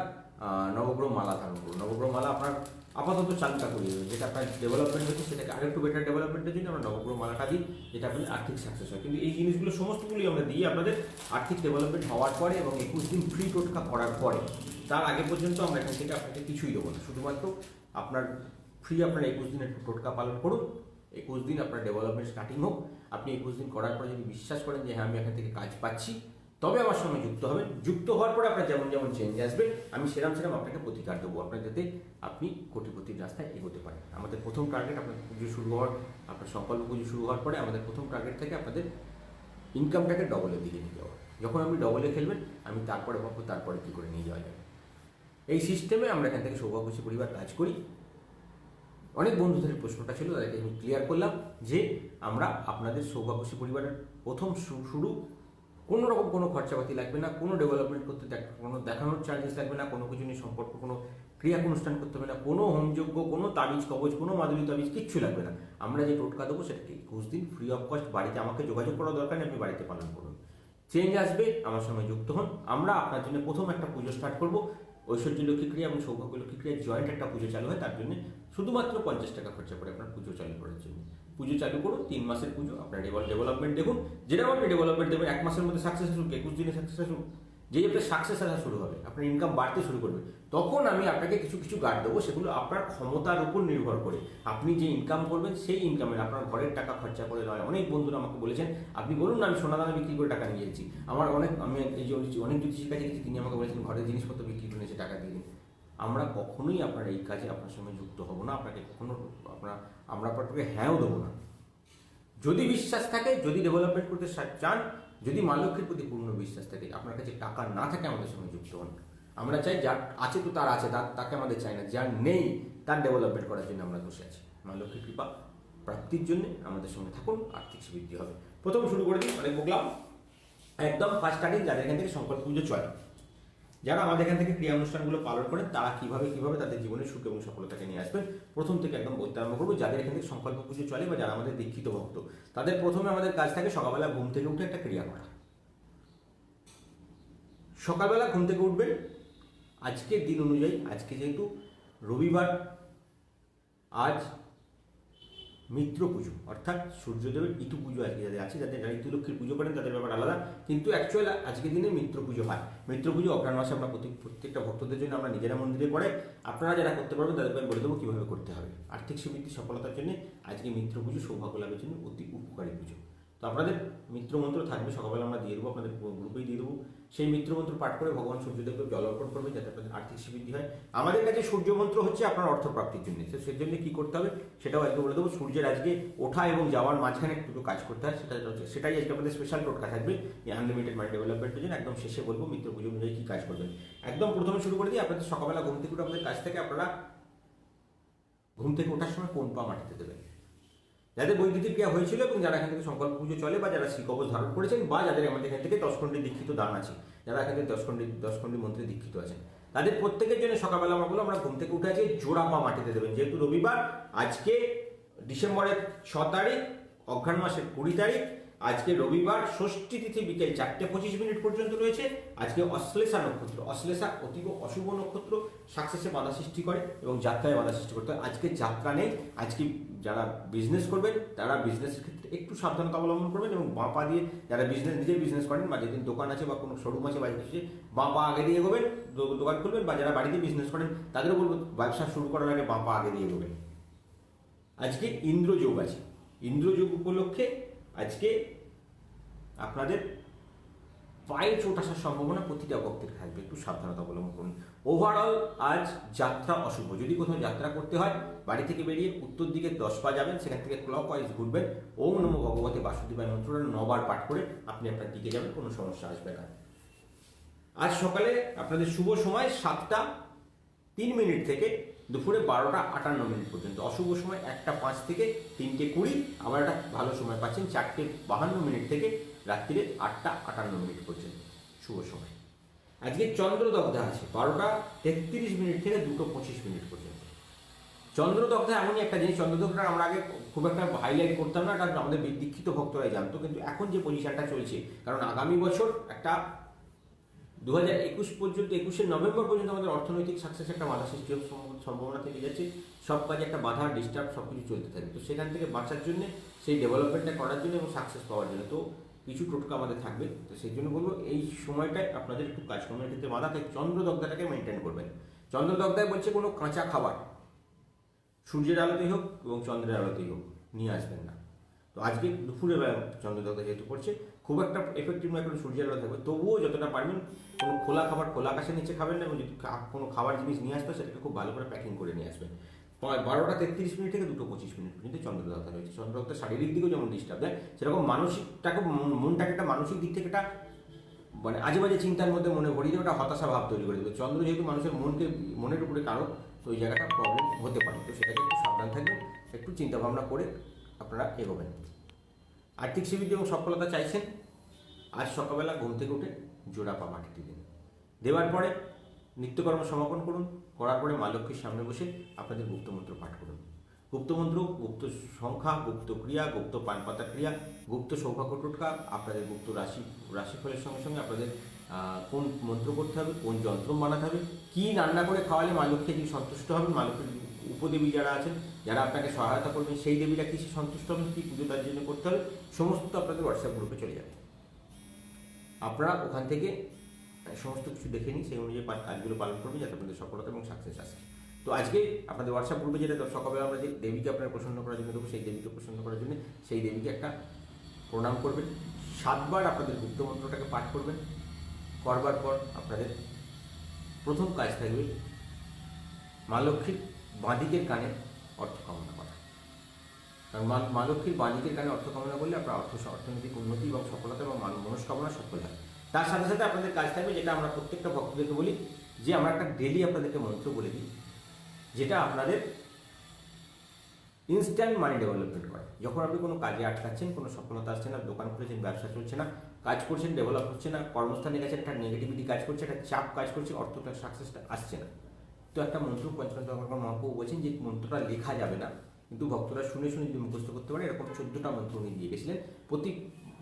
নবগ্রহ মালা ধারণ করুন। নবগ্রহ মালা আপনার আপাতত চালুটা করিয়ে দেবে, যেটা আপনার ডেভেলপমেন্ট হচ্ছে সেটাকে আরেকটু বেটার ডেভেলপমেন্টের জন্য আমরা নবগ্রহ মালাটা দিই, যেটা আপনাদের আর্থিক সাকসেস হয়। কিন্তু এই জিনিসগুলো সমস্তগুলোই আমরা দিই আপনাদের আর্থিক ডেভেলপমেন্ট হওয়ার পরে এবং 21 দিন ফ্রি টোটকা করার পরে। তার আগে পর্যন্ত আমরা এখান থেকে আপনাকে কিছুই দেবো না, শুধুমাত্র আপনার ফ্রি আপনার 21 দিনের টোটকা পালন করুন। 21 দিন আপনার ডেভেলপমেন্ট স্টার্টিং হোক। আপনি 21 দিন করার পরে যদি বিশ্বাস করেন যে হ্যাঁ আমি এখান থেকে কাজ পাচ্ছি, তবে আমার সঙ্গে যুক্ত হবেন। যুক্ত হওয়ার পরে আপনার যেমন যেমন চেঞ্জ আসবে, আমি সেরকম আপনাকে প্রতিকার দেবো, আপনার যাতে আপনি কোটিপতির রাস্তায় এগোতে পারেন। আমাদের প্রথম টার্গেট আপনার পুজো শুরু হওয়ার, আপনার সংকল্প পুজো শুরু হওয়ার পরে আমাদের প্রথম টার্গেট থেকে আপনাদের ইনকামটাকে ডবলের দিকে নিয়ে যাওয়া। যখন আপনি ডবলে খেলবেন, আমি তারপরে ভাববো তারপরে কী করে নিয়ে যাওয়া যাবে। এই সিস্টেমে আমরা এখান থেকে সৌভাগ্যশী পরিবার কাজ করি। অনেক বন্ধুদের প্রশ্নটা ছিল, তাদেরকে আমি ক্লিয়ার করলাম যে আমরা আপনাদের সৌভাগ্যশী পরিবারের প্রথম শুরু কোনো রকম কোনো খরচাপাতি লাগবে না, কোনো ডেভেলপমেন্ট করতে কোনো দেখানোর চার্জেস লাগবে না, কোনো কিছু নিয়ে সম্পর্ক কোনো ক্রিয়া অনুষ্ঠান করতে হবে না, কোনো হোমযজ্ঞ, কোনো তাবিজ কবজ, কোনো মাদুলি তাবিজ কিচ্ছু লাগবে না। আমরা যে টোটকা দেবো সেটাকে 21 দিন ফ্রি অফ কস্ট বাড়িতে আমাকে যোগাযোগ করার দরকার নেই, আপনি বাড়িতে পালন করুন। চেঞ্জ আসবে, আমার সঙ্গে যুক্ত হন। আমরা আপনার জন্য প্রথম একটা পুজো স্টার্ট করবো, ঐশ্বর্য লক্ষ্মী ক্রিয়া এবং সৌভাগ্য লক্ষ্মী ক্রিয়া জয়েন্ট একটা পুজো চালু হয়, তার জন্য শুধুমাত্র 50 টাকা খরচা করে আপনার পুজো চালু করার জন্য। পুজো চালু করুন, 3 মাসের পুজো, আপনার ডেভেলপমেন্ট দেখুন। যেরকম আপনি ডেভেলপমেন্ট দেবেন 1 মাসের মধ্যে সাকসেস আসুক, 21 দিনে সাকসেস আসুক, যেই আপনার সাকসেস আসা শুরু হবে, আপনার ইনকাম বাড়তে শুরু করবে, তখন আমি আপনাকে কিছু কিছু গার্ড দেবো। সেগুলো আপনার ক্ষমতার উপর নির্ভর করে আপনি যে ইনকাম করবেন সেই ইনকামের, আপনার ঘরের টাকা খরচা করে নয়। অনেক বন্ধুরা আমাকে বলেছেন, আপনি বলুন না আমি সোনা দানা বিক্রি করে টাকা নিয়ে যাচ্ছি। আমি এই যে অনেক জ্যোতিষীর কাছে গেছি, তিনি আমাকে বলেছেন ঘরের জিনিসপত্র বিক্রি করে নিয়েছে, টাকা দিয়ে দিন। আমরা কখনোই আপনার এই কাজে আপনার সঙ্গে যুক্ত হব না, আপনাকে কখনো আমরা আপনাকে হ্যাঁও দেবো না। যদি বিশ্বাস থাকে, যদি ডেভেলপমেন্ট করতে চান, যদি মা লক্ষ্মীর প্রতি পূর্ণ বিশ্বাস থাকে, আপনার কাছে টাকা না থাকে, আমাদের সঙ্গে যুক্ত হন। আমরা চাই যার আছে তো তার আছে, তাকে আমাদের চাই না, যার নেই তার ডেভেলপমেন্ট করার জন্য আমরা বসে আছি। মা লক্ষ্মীর কৃপা প্রাপ্তির জন্য আমাদের সঙ্গে থাকুন, আর্থিক সমৃদ্ধি হবে। প্রথম শুরু করে দিই, অনেক বললাম, একদম ফার্স্ট স্টার্টিং যাদের এখান থেকে সংকল্প পুজো চলে, যারা আমাদের এখান থেকে ক্রিয়া অনুষ্ঠানগুলো পালন করেন, তারা কিভাবে তাদের জীবনে সুখ এবং সফলতাকে নিয়ে আসবেন, প্রথম থেকে একদম বলতে আরম্ভ করবো। যাদের এখান থেকে সংকল্প পুজো চলে বা যারা আমাদের দীক্ষিত ভক্ত, তাদের প্রথমে আমাদের কাজ থাকে সকালবেলা ঘুম থেকে উঠে একটা ক্রিয়া করা। সকালবেলা ঘুম থেকে উঠবেন, আজকের দিন অনুযায়ী, আজকে যেহেতু রবিবার, আজ মিত্র পুজো অর্থাৎ সূর্যদেবের ইতু পুজো আজকে যাদের আছে, যারা ইতু লক্ষ্মীর পুজো করেন তাদের ব্যাপার আলাদা, কিন্তু অ্যাকচুয়াল আজকের দিনে মিত্র পুজো হয়। মিত্র পুজো অগ্রহায়ণ মাসে আমরা প্রত্যেকটা ভক্তদের জন্য আমরা নিজেরা মন্দিরে করে, আপনারা যারা করতে পারবেন তাদেরকে আমি বলে দেবো কীভাবে করতে হবে। আর্থিক সমৃদ্ধি সফলতার জন্য আজকে মিত্র পুজো সৌভাগ্য লাভের জন্য অতি উপকারী পুজো। তো আপনাদের মিত্র মন্ত্র থাকবে, সকালবেলা আমরা দিয়ে দেবো, আপনাদের গ্রুপেই দিয়ে দেবো। সেই মিত্র মন্ত্র পাঠ করে ভগবান সূর্যদেবকে জল অর্পণ করবে, যাতে আপনাদের আর্থিক সমৃদ্ধি হয়। আমাদের কাছে সূর্য মন্ত্র হচ্ছে আপনার অর্থ প্রাপ্তির জন্য, সেই জন্য কী করতে হবে সেটাও আজকে বলে দেবো। সূর্যের আজকে ওঠা এবং যাওয়ার মাঝখানে একটু কাজ করতে হয়, সেটাই আজকে আপনাদের স্পেশাল টোটকা থাকবে এই আনলিমিটেড মাইন্ড ডেভেলপমেন্টের জন্য। একদম শেষে বলবো মিত্র পুজো অনুযায়ী কী কাজ করবেন। একদম প্রথমে শুরু করে দিই, আপনাদের সকালবেলা ঘুম থেকে উঠে আপনাদের কাছ থেকে আপনারা ঘুম থেকে ওঠার সময় কোন পা মাটিতে দেবেন। যাদের বৈদ্যুতিক ক্রিয়া হয়েছিল এবং যারা এখান থেকে সংকল্প পুজো চলে, বা যারা শ্রীকবচ ধারণ করেছেন, বা যাদের আমাদের এখান থেকে 10 খণ্ডে দীক্ষিত দান আছে, যারা এখান থেকে 10 খণ্ডে মন্ত্রে দীক্ষিত আছেন, তাদের প্রত্যেকের জন্য সকালবেলা আমরা বলবো আমরা ঘুম থেকে উঠে আছি জোড়া পা মাটিতে দেবেন। যেহেতু রবিবার, আজকে ডিসেম্বরের 6 তারিখ, অঘ্রাণ মাসের 20 তারিখ, আজকে রবিবার, ষষ্ঠী তিথি বিকেল 4:25 পর্যন্ত রয়েছে। আজকে অশ্লেষা নক্ষত্র, অশ্লেষা অতীব অশুভ নক্ষত্র, সাকসেসে বাধা সৃষ্টি করে এবং যাত্রায় বাধা সৃষ্টি করতে হয়। আজকে যাত্রা নেই। আজকে যারা বিজনেস করবেন তারা বিজনেসের ক্ষেত্রে একটু সাবধানতা অবলম্বন করবেন, এবং বাঁ পা দিয়ে যারা নিজের বিজনেস করেন, বা যেদিন দোকান আছে বা কোনো শোরুম আছে বা কিছু, বাঁ পা আগে দিয়ে এগোবেন, দোকান খুলবেন, বা যারা বাড়িতে বিজনেস করেন তাদেরও বলবো ব্যবসা শুরু করার আগে বাঁ পা আগে দিয়ে এগোবেন। আজকে ইন্দ্রযোগ আছে, ইন্দ্রযোগ উপলক্ষে আজকে আপনাদের পায়ে চোট আসার সম্ভাবনা প্রতিটা ভক্তের থাকবে, একটু সাবধানতা অবলম্বন করুন। ওভারঅল আজ যাত্রা অশুভ। যদি কোথাও যাত্রা করতে হয়, বাড়ি থেকে বেরিয়ে উত্তর দিকে 10 পা যাবেন, সেখান থেকে ক্লক ওয়াইজ ঘুরবেন, ওম নমো ভগবতে বাসুদেবায় মন্ত্রটা 9 বার পাঠ করে আপনি আপনার দিকে যাবেন, কোনো সমস্যা আসবে না। আজ সকালে আপনাদের শুভ সময় 7:03 থেকে দুপুরে 12:58 পর্যন্ত। অশুভ সময় 1:05 থেকে 3:20। আবার একটা ভালো সময় পাচ্ছেন 4:52 থেকে রাত্রিরে 8:58 পর্যন্ত শুভ সময়। আজকে চন্দ্রদগ্ধা আছে 12:33 থেকে 2:25 পর্যন্ত। চন্দ্রদগ্ধা এমনই একটা জিনিস, চন্দ্রদগ্ধা আমরা আগে খুব একটা হাইলাইট করতাম না, এটা আমাদের দীক্ষিত ভক্তরাই জানতো, কিন্তু এখন যে পজিশনটা চলছে, কারণ আগামী বছর একটা 2021 পর্যন্ত, 21শে নভেম্বর পর্যন্ত আমাদের অর্থনৈতিক সাকসেস একটা বাধা সৃষ্টি সম্ভাবনা থেকে যাচ্ছে। সব কাজে একটা বাধা, ডিস্টার্ব, সব কিছু চলতে থাকে। তো সেখান থেকে বাঁচার জন্য, সেই ডেভেলপমেন্টটা করার জন্য এবং সাকসেস পাওয়ার জন্য তো কিছু টোটকা আমাদের থাকবে। তো সেই জন্য বলবো এই সময়টায় আপনাদের একটু কাজকর্মের ক্ষেত্রে বাধা থাকে, চন্দ্রদগ্ধাটাকে মেনটেন করবেন। চন্দ্রদগ্ধায় বলছে কোনো কাঁচা খাবার সূর্যের আলোতেই হোক এবং চন্দ্রের আলোতেই হোক নিয়ে আসবেন না। তো আজকে দুপুরের বেলা চন্দ্রদগ্ধা যেহেতু পড়ছে, খুব একটা এফেক্টিভ নয়, কারণ সূর্যের আলো থাকবে, তবুও যতটা পারবেন কোনো খোলা খাবার খোলা আকাশের নিচে খাবেন না, এবং যদি কোনো খাবার জিনিস নিয়ে আসতে সেটাকে খুব ভালো করে প্যাকিং করে নিয়ে আসবেন। 12:33 থেকে 2:25 পর্যন্ত চন্দ্রদগ্ধা রয়েছে। চন্দ্রদগ্ধা শারীরিক দিকেও যেমন ডিস্টার্ব দেয়, সেরকম মনটাকে একটা মানসিক দিক থেকে একটা মানে আজে বাজে চিন্তার মধ্যে মনে ভরিয়ে দেবে, ওটা হতাশা ভাব তৈরি করে দেবে। চন্দ্র যেহেতু মানুষের মনের উপরে কারক, তো ওই জায়গাটা প্রবলেম হতে পারে। তো সেটাকে একটু সাবধান থাকবেন, একটু চিন্তা ভাবনা করে আপনারা এগোবেন। আর্থিক সিদ্ধির এবং সফলতা চাইছেন, আজ সকালবেলা ঘুম থেকে উঠে জোড়া পা মাটিতে দিন। দেওয়ার পরে নিত্যকর্ম সমাপন করুন। করার পরে মা লক্ষ্মীর সামনে বসে আপনাদের গুপ্তমন্ত্র পাঠ করুন। গুপ্তমন্ত্র, গুপ্ত সংখ্যা, গুপ্ত ক্রিয়া, গুপ্ত পানপাতা ক্রিয়া, গুপ্ত সৌভাগ্য টোটকা, আপনাদের গুপ্ত রাশিফলের সঙ্গে সঙ্গে আপনাদের কোন মন্ত্র করতে হবে, কোন যন্ত্র বানাতে হবে, কী রান্না করে খাওয়ালে মা লক্ষ্মী কি সন্তুষ্ট হবেন, মা লক্ষ্মীর উপদেবী যারা আছেন, যারা আপনাকে সহায়তা করবেন, সেই দেবীরা কিসে সন্তুষ্ট হবেন, কী পুজো তার জন্য করতে হবে, সমস্ত আপনাদের হোয়াটসঅ্যাপ গ্রুপে চলে যাবে। আপনারা ওখান থেকে সমস্ত কিছু দেখে নিই, সেই অনুযায়ী কাজগুলো পালন করবেন, যাতে আপনাদের সফলতা এবং সাকসেস আসে। তো আজকে আপনাদের হোয়াটসঅ্যাপ গ্রুপে যেটা সকালে আমরা যে দেবীকে আপনারা প্রসন্ন করার জন্য দেবো, সেই দেবীকে প্রসন্ন করার জন্য সেই দেবীকে একটা প্রণাম করবেন। 7 বার আপনাদের গুপ্ত মন্ত্রটাকে পাঠ করবেন। করবার পর আপনাদের প্রথম কাজ থাকবে মা লক্ষ্মীর বাঁদিকের কানে অর্থ কামনা করা। কারণ মা লক্ষ্মীর বাঁদিকের কানে অর্থ কামনা করলে আপনার অর্থনৈতিক উন্নতি এবং সফলতা এবং মনস্কামনা সফল হয়। তার সাথে সাথে আপনাদের কাজ থাকবে, যেটা আমরা প্রত্যেকটা ভক্তদেরকে বলি, যে আমরা একটা ডেলি আপনাদেরকে মন্ত্র বলে দিই, যেটা আপনাদের ইনস্ট্যান্ট মানি ডেভেলপমেন্ট করে। যখন আপনি কোনো কাজে আটকাচ্ছেন, কোনো সফলতা আসছে না, দোকান খুলেছেন, ব্যবসা চলছে না, কাজ করছেন, ডেভেলপ হচ্ছে না, কর্মস্থানে গেছেন, একটা নেগেটিভিটি কাজ করছে, একটা চাপ কাজ করছে, অর্থটা সাকসেসটা আসছে না, তো একটা মন্ত্র পঞ্চতন্ত্র মহাপ্রভু বলছেন যে মন্ত্রটা লেখা যাবে না, কিন্তু ভক্তরা শুনে শুনে যদি মুখস্থ করতে পারে, এরকম 14টা মন্ত্র উনি দিয়ে গেছিলেন। প্রতি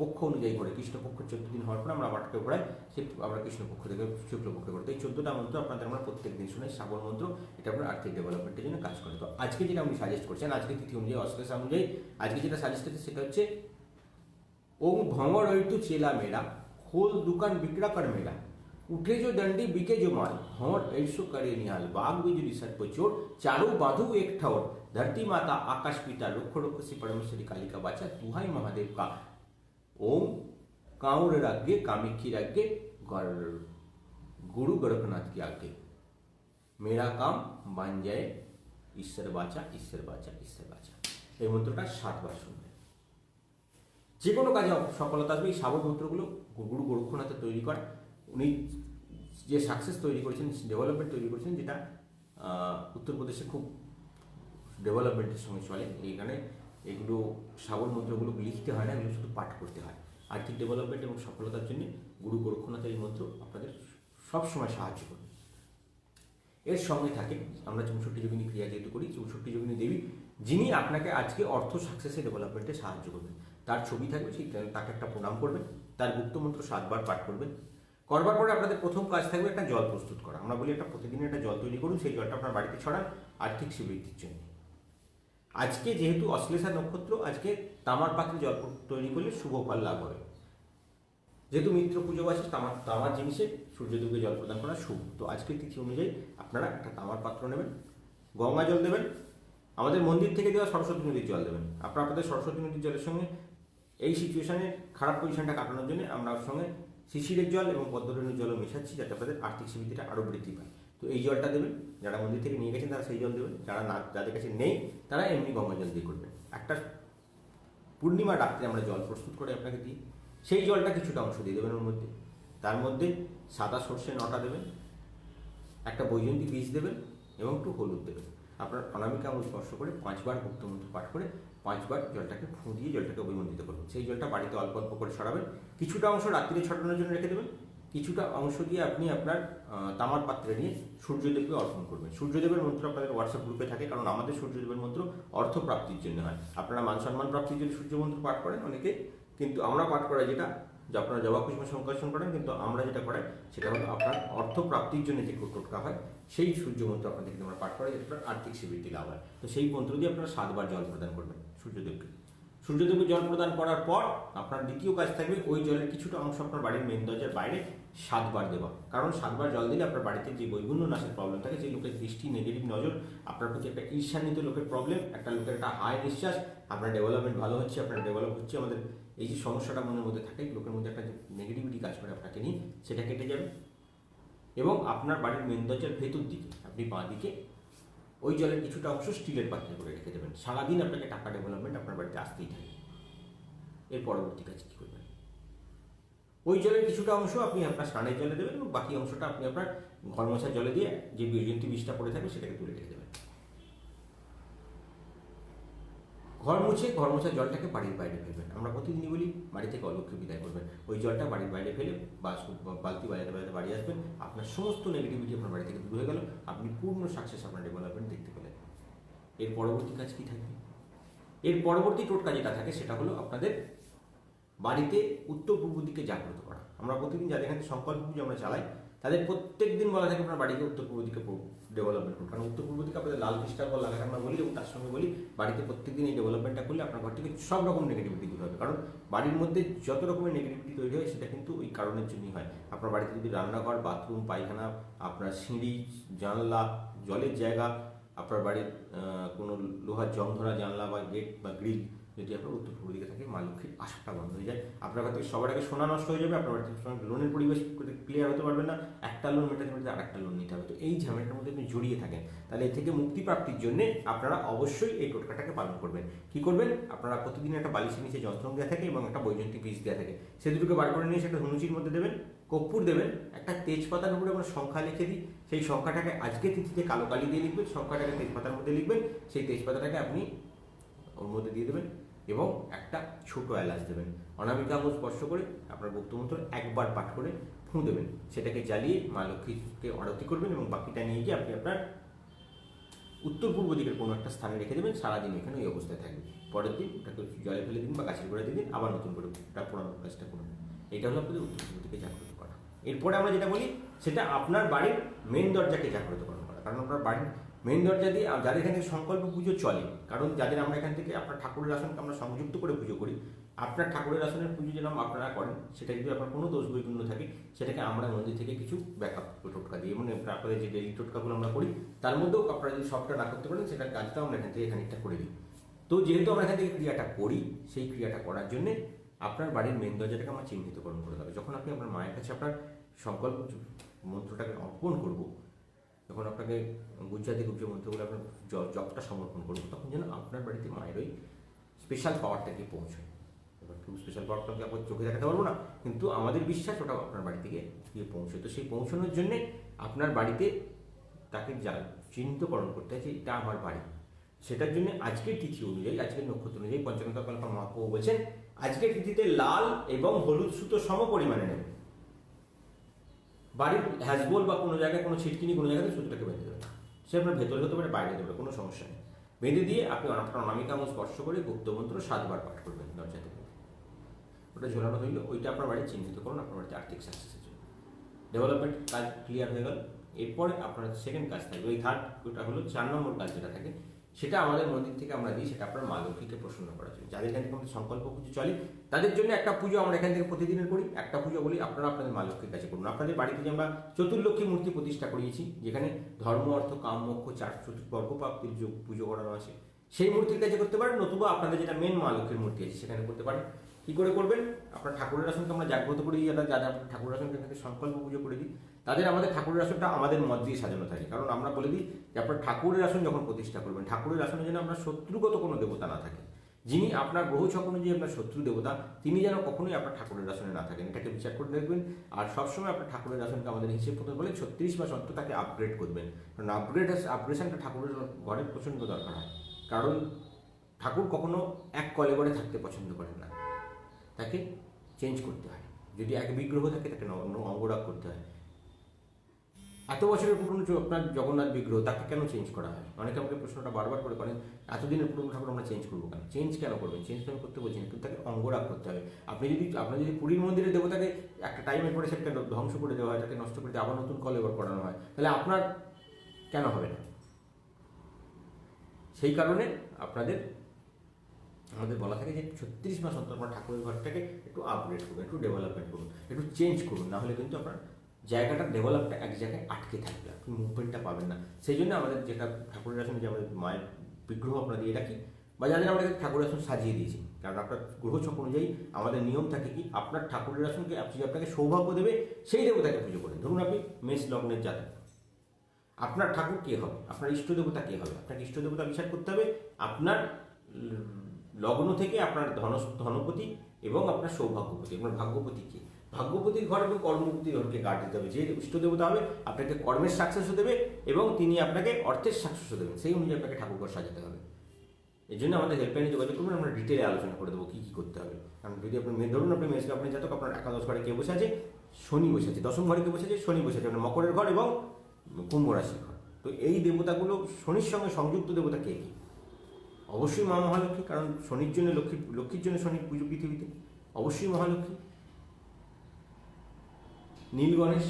পক্ষ অনুযায়ী করে কৃষ্ণপক্ষ 14 দিন হওয়ার পর আমরা আবারকে ঘোরাই, সে আমরা কৃষ্ণপক্ষ থেকে শুক্লপক্ষে করতে। এই 14টা মন্ত্র আপনাদের আমরা প্রত্যেক দিন শুনে, শ্রাবণ মন্ত্র, এটা আপনার আর্থিক ডেভেলপমেন্টের জন্য কাজ করে। তো আজকে যেটা আপনি সাজেস্ট করছেন, আজকে তিথি অনুযায়ী অশ্লেষ অনুযায়ী আজকে যেটা সাজেস্ট করছে সেটা হচ্ছে ওম ভঁমর হইতু চেলা মেরা, খোল দোকান বিক্রা কর মেরা, उठे जो दंडी बिके जो माल, भंवर ऐसो करे निहाल, बाग बिजुली सर्प चोर, चारू बाधु एक ठौर, धरती माता आकाश पिता, रुक्ष रुक्षसी परमेश्वरी कालिका बाचा, दुहाई महादेव का। ओम काउर राग्गे कामिखी राग्गे गुरु गोरखनाथ की आगे, मेरा काम बन जाए ঈশ্বর বাঁচা, ঈশ্বর বাঁচা, ঈশ্বর বাঁচা। এই মন্ত্রটা 7 বার শুনবেন। যে কোনো কাজে সফলতা আসবে। এই শ্রাবণ মন্ত্রগুলো গুরু গোরক্ষনাথের তৈরি করা, উনি যে সাকসেস তৈরি করেছেন, ডেভেলপমেন্ট তৈরি করেছেন, যেটা উত্তরপ্রদেশে খুব ডেভেলপমেন্টের সঙ্গে চলে। এইখানে এগুলো শ্রাবণ মন্ত্রগুলো লিখতে হয় না, এগুলো শুধু পাঠ করতে হয়। আর্থিক ডেভেলপমেন্ট এবং সফলতার জন্য গুরু গোরক্ষনাথের এই মন্ত্র আপনাদের সবসময় সাহায্য করবে। এর সঙ্গে থাকে আমরা 64 যোগিনী ক্রিয়া যেহেতু করি, 64 যোগিনী দেবী, যিনি আপনাকে আজকে অর্থ সাকসেসে ডেভেলপমেন্টে সাহায্য করবেন, তার ছবি থাকবে, সেই তাকে একটা প্রণাম করবেন, তার গুপ্তমন্ত্র 7 বার পাঠ করবেন। করবার পরে আপনাদের প্রথম কাজ থাকবে একটা জল প্রস্তুত করা। আমরা বলি একটা প্রতিদিন একটা জল তৈরি করুন, সেই জলটা আপনার বাড়িতে ছড়ান আর্থিক সমৃদ্ধির জন্য। আজকে যেহেতু অশ্লেষা নক্ষত্র, আজকে তামার পাত্রে জল তৈরি করলে শুভ ফল লাভ হবে। যেহেতু মিত্র পুজো আছে, তামার জিনিসে সূর্যদেবকে জল প্রদান করা শুভ। তো আজকের তিথি অনুযায়ী আপনারা একটা তামার পাত্র নেবেন, গঙ্গা জল দেবেন, আমাদের মন্দির থেকে দেওয়া সরস্বতী নদীর জল দেবেন। আপনাদের সরস্বতী নদীর জলের সঙ্গে এই সিচুয়েশনে খারাপ পজিশনটা কাটানোর জন্য আমরা ওর সঙ্গে শিশিরের জল এবং পদ্মরেণুর জলও মেশাচ্ছি, যাতে আপনাদের আর্থিক সমৃদ্ধিটা আরও বৃদ্ধি পায়। তো এই জলটা দেবেন, যারা মন্দির থেকে নিয়ে গেছেন তারা সেই জল দেবেন, যাদের কাছে নেই তারা এমনি গঙ্গা জল দিয়ে করবেন। একটা পূর্ণিমা রাত্রে আমরা জল প্রস্তুত করে আপনাকে দিই, সেই জলটা কিছুটা অংশ দিয়ে দেবেন ওর মধ্যে। তার মধ্যে সাদা সর্ষে 9টা দেবেন, একটা বৈজন্তী বীজ দেবেন এবং একটু হলুদ দেবেন। আপনার অনামিকা আঙুল স্পর্শ করে 5 বার গুপ্তমন্ত্র পাঠ করে 5 বার জলটাকে ফুঁ দিয়ে জলটাকে অভিমন্ত্রিত করবেন। সেই জলটা বাড়িতে অল্প অল্প করে ছড়াবেন। কিছুটা অংশ রাত্রিরে ছড়ানোর জন্য রেখে দেবেন, কিছুটা অংশ দিয়ে আপনি আপনার তামার পাত্রে নিয়ে সূর্যদেবকে অর্পণ করবেন। সূর্যদেবের মন্ত্র আপনাদের হোয়াটসঅ্যাপ গ্রুপে থাকে, কারণ আমাদের সূর্যদেবের মন্ত্র অর্থ প্রাপ্তির জন্য হয়। আপনারা মান সম্মান প্রাপ্তির জন্য সূর্য মন্ত্র পাঠ করেন অনেকে, কিন্তু আমরা পাঠ করাই যেটা, যে আপনারা জবা পুষ্প সংকর্ষণ করেন, কিন্তু আমরা যেটা করাই সেটা হলো আপনার অর্থ প্রাপ্তির জন্য যে টোটকা হয়, সেই সূর্য মন্ত্র আপনাদের কিন্তু আমরা পাঠ করাই, যেটা আপনার আর্থিক সমৃদ্ধি লাভ হয়। তো সেই মন্ত্র দিয়ে আপনারা 7 বার জল প্রদান করবেন সূর্যদেবকে। সূর্যদেবকে জল প্রদান করার পর আপনার দ্বিতীয় কাজ থাকবে ওই জলের কিছুটা অংশ আপনার বাড়ির মেন দরজার বাইরে 7 বার দেওয়া। কারণ 7 বার জল দিলে আপনার বাড়িতে যে বৈগুণ্য নাশের প্রবলেম থাকে, যে লোকের দৃষ্টি, নেগেটিভ নজর, আপনার প্রতি একটা ঈর্ষান্বিত লোকের প্রবলেম, একটা লোকের একটা হাই নিঃশ্বাস, আপনার ডেভেলপমেন্ট ভালো হচ্ছে, আপনার ডেভেলপ হচ্ছে, আমাদের এই যে সমস্যাটা মনের মধ্যে থাকে, লোকের মধ্যে একটা নেগেটিভিটি কাজ করে আপনাকে নিয়ে, সেটা কেটে যাবে। এবং আপনার বাড়ির মেন দরজার ভেতর দিকে আপনি বাঁ দিকে ওই জলের কিছুটা অংশ স্টিলের পাত্রে করে রেখে দেবেন। সারাদিন আপনাকে টাকা ডেভেলপমেন্ট আপনার বাড়িতে আসতেই থাকে। এর পরবর্তী কাজ কী করবেন? ওই জলের কিছুটা অংশ আপনি আপনার স্নানের জলে দেবেন এবং বাকি অংশটা আপনি আপনার ঘর মোছার জলে দিয়ে যে বৈজয়ন্তী বীজটা পড়ে থাকবে সেটাকে তুলে রেখে দেবেন। ঘর মোছার জলটাকে বাড়ির বাইরে ফেলবেন। আমরা প্রতিদিনই বলি বাড়ি থেকে অলক্ষ্যে বিদায় করবেন, ওই জলটা বাড়ির বাইরে ফেলে বালতি বাজাতে বাজাতে বাড়ি আসবেন, আপনার সমস্ত নেগেটিভিটি আপনার বাড়ি থেকে দূর হয়ে গেল, আপনি পূর্ণ সাকসেস আপনার ডেভেলপমেন্ট দেখতে পেলেন। এর পরবর্তী কাজ কী থাকবে? এর পরবর্তী টোটকা যেটা থাকে সেটা হলো আপনাদের বাড়িতে উত্তর পূর্ব দিকে জাগ্রত করা। আমরা প্রতিদিন যাদের এখানে সংকল্প পুজো আমরা চালাই তাদের প্রত্যেক দিন বলা থাকে আপনার বাড়িকে উত্তর পূর্ব দিকে ডেভেলপমেন্ট করুন, কারণ উত্তর পূর্ব দিকে আপনাদের লাল ক্রিস্টাল বল লাগাতে আমরা বলি এবং তার সঙ্গে বলি বাড়িতে প্রত্যেকদিন এই ডেভেলপমেন্টটা করলে আপনার ঘর থেকে সব রকম নেগেটিভিটি দূর হবে। কারণ বাড়ির মধ্যে যত রকমের নেগেটিভিটি তৈরি হয় সেটা কিন্তু ওই কারণের জন্যই হয়। আপনার বাড়িতে যদি রান্নাঘর, বাথরুম, পায়খানা, আপনার সিঁড়ি, জানলা, জলের জায়গা, আপনার বাড়ির কোনো লোহার জং ধরা জানলা বা গেট বা গ্রিল যদি আপনার উত্তর পূর্ব দিকে থাকে, মা লক্ষ্মীর আশাটা বন্ধ হয়ে যায়, আপনার কাছে সবার আগে সোনা নষ্ট হয়ে যাবে, আপনার বাড়িতে লোনের পরিবেশ ক্লিয়ার হতে পারবেন না, একটা লোন মেটাতে মেটাতে আরেকটা লোন নিতে হবে। তো এই ঝামেলাটার মধ্যে আপনি জড়িয়ে থাকেন, তাহলে এ থেকে মুক্তি প্রাপ্তির জন্য আপনারা অবশ্যই এই টোটকাটাকে পালন করবেন। কি করবেন? আপনারা প্রতিদিন একটা বালিশের নিচে যন্ত্রণ দেওয়া থাকে এবং একটা বৈজয়ন্তী বীজ দেওয়া থাকে, সে দুটোকে বার করে নিয়ে সেটা ধনুচির মধ্যে দেবেন, কর্পূর দেবেন, একটা তেজপাতার উপরে আমরা সংখ্যা লিখে দিই, সেই সংখ্যাটাকে আজকে তিথিতে কালো কালি দিয়ে লিখবেন, সংখ্যাটাকে তেজপাতার মধ্যে লিখবেন, সেই তেজপাতাটাকে আপনি ওর মধ্যে দিয়ে দেবেন এবং একটা ছোট এলাচ দেবেন, অনামিকা আঙুল স্পর্শ করে আপনার গুপ্তমন্ত্র একবার পাঠ করে ফুঁ দেবেন, সেটাকে জ্বালিয়ে মা লক্ষ্মীকে আরতি করবেন এবং বাকিটা নিয়ে গিয়ে আপনি আপনার উত্তর পূর্ব দিকের কোনো একটা স্থানে রেখে দেবেন, সারাদিন এখানে ওই অবস্থায় থাকবে। পরের দিন ওটাকে জলে ফেলে দিন বা গাছের গোড়ায় দিয়ে দিন, আবার নতুন করে ওটা পোড়ানোর কাজটা করুন। এটা হলো আপনাদের উত্তর পূর্ব দিকে জাগ্রত করা। এরপরে আমরা যেটা বলি সেটা আপনার বাড়ির মেন দরজাকে জাগ্রতকরণ করা, কারণ আপনার বাড়ির মেন দরজা দিয়ে যাদের এখান থেকে সংকল্প পুজো চলে, কারণ যাদের আমরা এখান থেকে আপনার ঠাকুরের আসনকে আমরা সংযুক্ত করে পুজো করি, আপনার ঠাকুরের আসনের পুজো যেরকম আপনারা করেন, সেটা যদি আপনার কোনো দোষ বৈগুণ্য থাকে সেটাকে আমরা মন্দির থেকে কিছু ব্যাকআপ টোটকা দিই, এবং আপনাদের যে ডেলি টোটকাগুলো আমরা করি তার মধ্যেও আপনারা যদি সবটা না করতে পারেন সেটার কাজটাও আমরা এখান থেকে খানিকটা করে দিই। তো যেহেতু আমরা এখান থেকে ক্রিয়াটা করি, সেই ক্রিয়াটা করার জন্যে আপনার বাড়ির মেন দরজাটাকে আমরা চিহ্নিতকরণ করে দেবো। যখন আপনি আপনার মায়ের কাছে আপনার সংকল্প মন্ত্রটাকে অর্পণ করবো, যখন আপনাকে গুজরাটি গুপ্ত মন্ত্রগুলো আপনার জপটা সমর্পণ করবো, তখন যেন আপনার বাড়িতে মায়ের ওই স্পেশাল পাওয়ারটাকে পৌঁছয়। এবার খুব স্পেশাল পাওয়ারটাকে আপনার চোখে দেখাতে পারবো না, কিন্তু আমাদের বিশ্বাস ওটা আপনার বাড়ি থেকে গিয়ে পৌঁছয়। তো সেই পৌঁছানোর জন্যে আপনার বাড়িতে তাকে চিহ্নিতকরণ করতে হয় যে এটা আমার বাড়ি। সেটার জন্য আজকের তিথি অনুযায়ী, আজকের নক্ষত্র অনুযায়ী পঞ্চানন কল্পনা মহাপ্রভু বলছেন আজকের তিথিতে লাল এবং হলুদ সুতো সম পরিমাণে নেবেন। বাড়ির হ্যাজবোল বা কোনো জায়গায় কোনো ছিটকিনি কোনো জায়গাতে সুতোটাকে বেঁধে দেবেন, সে আপনার ভেতরে হতে পারে বাইরে হতে পারে, কোনো সমস্যা নেই। বেঁধে দিয়ে আপনি আপনার অনামিকা আঙুল স্পর্শ করে গুপ্তমন্ত্র 7 বার পাঠ করবেন দরজা থেকে। ওটা ঝোলানো হইলো, ওইটা আপনার বাড়ি চিহ্নিত করুন আপনার বাড়িতে আর্থিক সাকসেসের জন্য। ডেভেলপমেন্ট কাজ ক্লিয়ার হয়ে গেল। এরপরে আপনার সেকেন্ড কাজ থাকবে, ওই থার্ড, ওটা হলো 4 নম্বর কাজ যেটা থাকে, সেটা আমাদের মন্দির থেকে আমরা দিই, সেটা আপনার মা লক্ষ্মীকে প্রসন্ন করার জন্য। যাদের এখান থেকে আমাদের সংকল্প পুজো চলে তাদের জন্য একটা পুজো আমরা এখান থেকে প্রতিদিনের করি, একটা পুজো বলি আপনারা আপনাদের মা লক্ষ্মীর কাছে করুন। আপনাদের বাড়িতে যে আমরা চতুর্লক্ষ্মী মূর্তি প্রতিষ্ঠা করিয়েছি, যেখানে ধর্ম, অর্থ, কাম, মোক্ষ 4 চতুর্বর্গ প্রাপ্তির পুজো করানো আছে, সেই মূর্তির কাছে করতে পারেন, নতুবা আপনাদের যেটা মেন মা লক্ষ্মীর মূর্তি আছে সেখানে করতে পারেন। কি করে করবেন? আপনার ঠাকুরের আসনকে আমরা জাগ্রত করে দিই, যারা ঠাকুরের আসনকে থেকে সংকল্প পুজো করে দিই, তাদের আমাদের ঠাকুরের আসনটা আমাদের মত দিয়ে সাজানো থাকে। কারণ আমরা বলে দিই যে আপনার ঠাকুরের আসন যখন প্রতিষ্ঠা করবেন, ঠাকুরের আসনে যেন আপনার শত্রুগত কোনো দেবতা না থাকে, যিনি আপনার গ্রহ ছক অনুযায়ী আপনার শত্রু দেবতা, তিনি যেন কখনোই আপনার ঠাকুরের আসনে না থাকেন, এটাকে বিচার করে দেখবেন। আর সবসময় আপনার ঠাকুরের আসনকে আমাদের হিসেব মতো বলে 36 মাস অন্তর তাকে আপগ্রেড করবেন, কারণ আপগ্রেশনটা ঠাকুরের ঘরে প্রচণ্ড দরকার হয়। কারণ ঠাকুর কখনো এক কলেবরে থাকতে পছন্দ করেন না, তাকে চেঞ্জ করতে হয়। যদি এক বিগ্রহ থাকে তাকে অঙ্গরাগ করতে হয়। এত বছরের পুরনো আপনার জগন্নাথ বিগ্রহ, তাকে কেন চেঞ্জ করা হয়? অনেকে আমাকে প্রশ্নটা বারবার করে করেন, এতদিনের পুরনো ঠাকুর আমরা চেঞ্জ করবো কেন? চেঞ্জ কেন করবেন? চেঞ্জ তো আমি করতে বলছি না, কিন্তু তাকে অঙ্গরাগ করতে হবে। আপনার যদি পুরীর মন্দিরে দেবতাকে একটা টাইমের পরে সেটাকে ধ্বংস করে দেওয়া হয়, তাকে নষ্ট করে দিয়ে আবার নতুন কলেবর করানো হয়, তাহলে আপনার কেন হবে না? সেই কারণে আমাদের বলা থাকে যে 36 মাস অন্তর আপনার ঠাকুরের ঘরটাকে একটু আপগ্রেড করুন, একটু ডেভেলপমেন্ট করুন, একটু চেঞ্জ করুন, না হলে কিন্তু আপনার জায়গাটা ডেভেলপটা এক জায়গায় আটকে থাকবে, আপনি মুভমেন্টটা পাবেন না। সেই জন্য আমাদের যেটা ঠাকুরের আসন, যে আমাদের মায়ের বিগ্রহ আমরা দিয়ে রাখি, বা যাদের আমরা ঠাকুরের আসন সাজিয়ে দিয়েছি, কারণ আপনার গ্রহ ছক অনুযায়ী আমাদের নিয়ম থাকে কি, আপনার ঠাকুরের আসনকে আপনাকে সৌভাগ্য দেবে সেই দেবতাকে পুজো করেন। ধরুন আপনি মেষ লগ্নের জাতক, আপনার ঠাকুর কে হবে? আপনার ইষ্ট দেবতা কে হবে? আপনাকে ইষ্ট দেবতা বিচার করতে হবে আপনার লগ্ন থেকে আপনার ধনপতি এবং আপনার সৌভাগ্যপতি, আপনার ভাগ্যপতি কে। ভাগ্যপতির ঘর এবং কর্মপতির ঘরকে গার্ড দিতে হবে। যে ইষ্ট দেবতা হবে আপনাকে কর্মের সাকসেসও দেবে এবং তিনি আপনাকে অর্থের সাকসেসও দেবেন, সেই অনুযায়ী আপনাকে ঠাকুরঘর সাজাতে হবে। এই জন্য আমাদের হেল্পলাইনে যোগাযোগ করবেন, আমরা ডিটেলে আলোচনা করে দেবো কী কী করতে হবে। কারণ যদি আপনি ধরুন আপনি মেষ লগ্নের জাতক, আপনার একাদশ ঘরে কে বসে আছে, শনি বসে আছে, দশম ঘরে কে বসে আছে, শনি বসে আছে, আপনার মকরের ঘর এবং কুম্ভ রাশির ঘর। তো এই দেবতাগুলো শনির সঙ্গে সংযুক্ত দেবতা কে কী? অবশ্যই মা মহালক্ষ্মী, কারণ শনির জন্য লক্ষ্মীর জন্য শনির পুজো পৃথিবীতে, অবশ্যই মহালক্ষ্মী। নীল গণেশ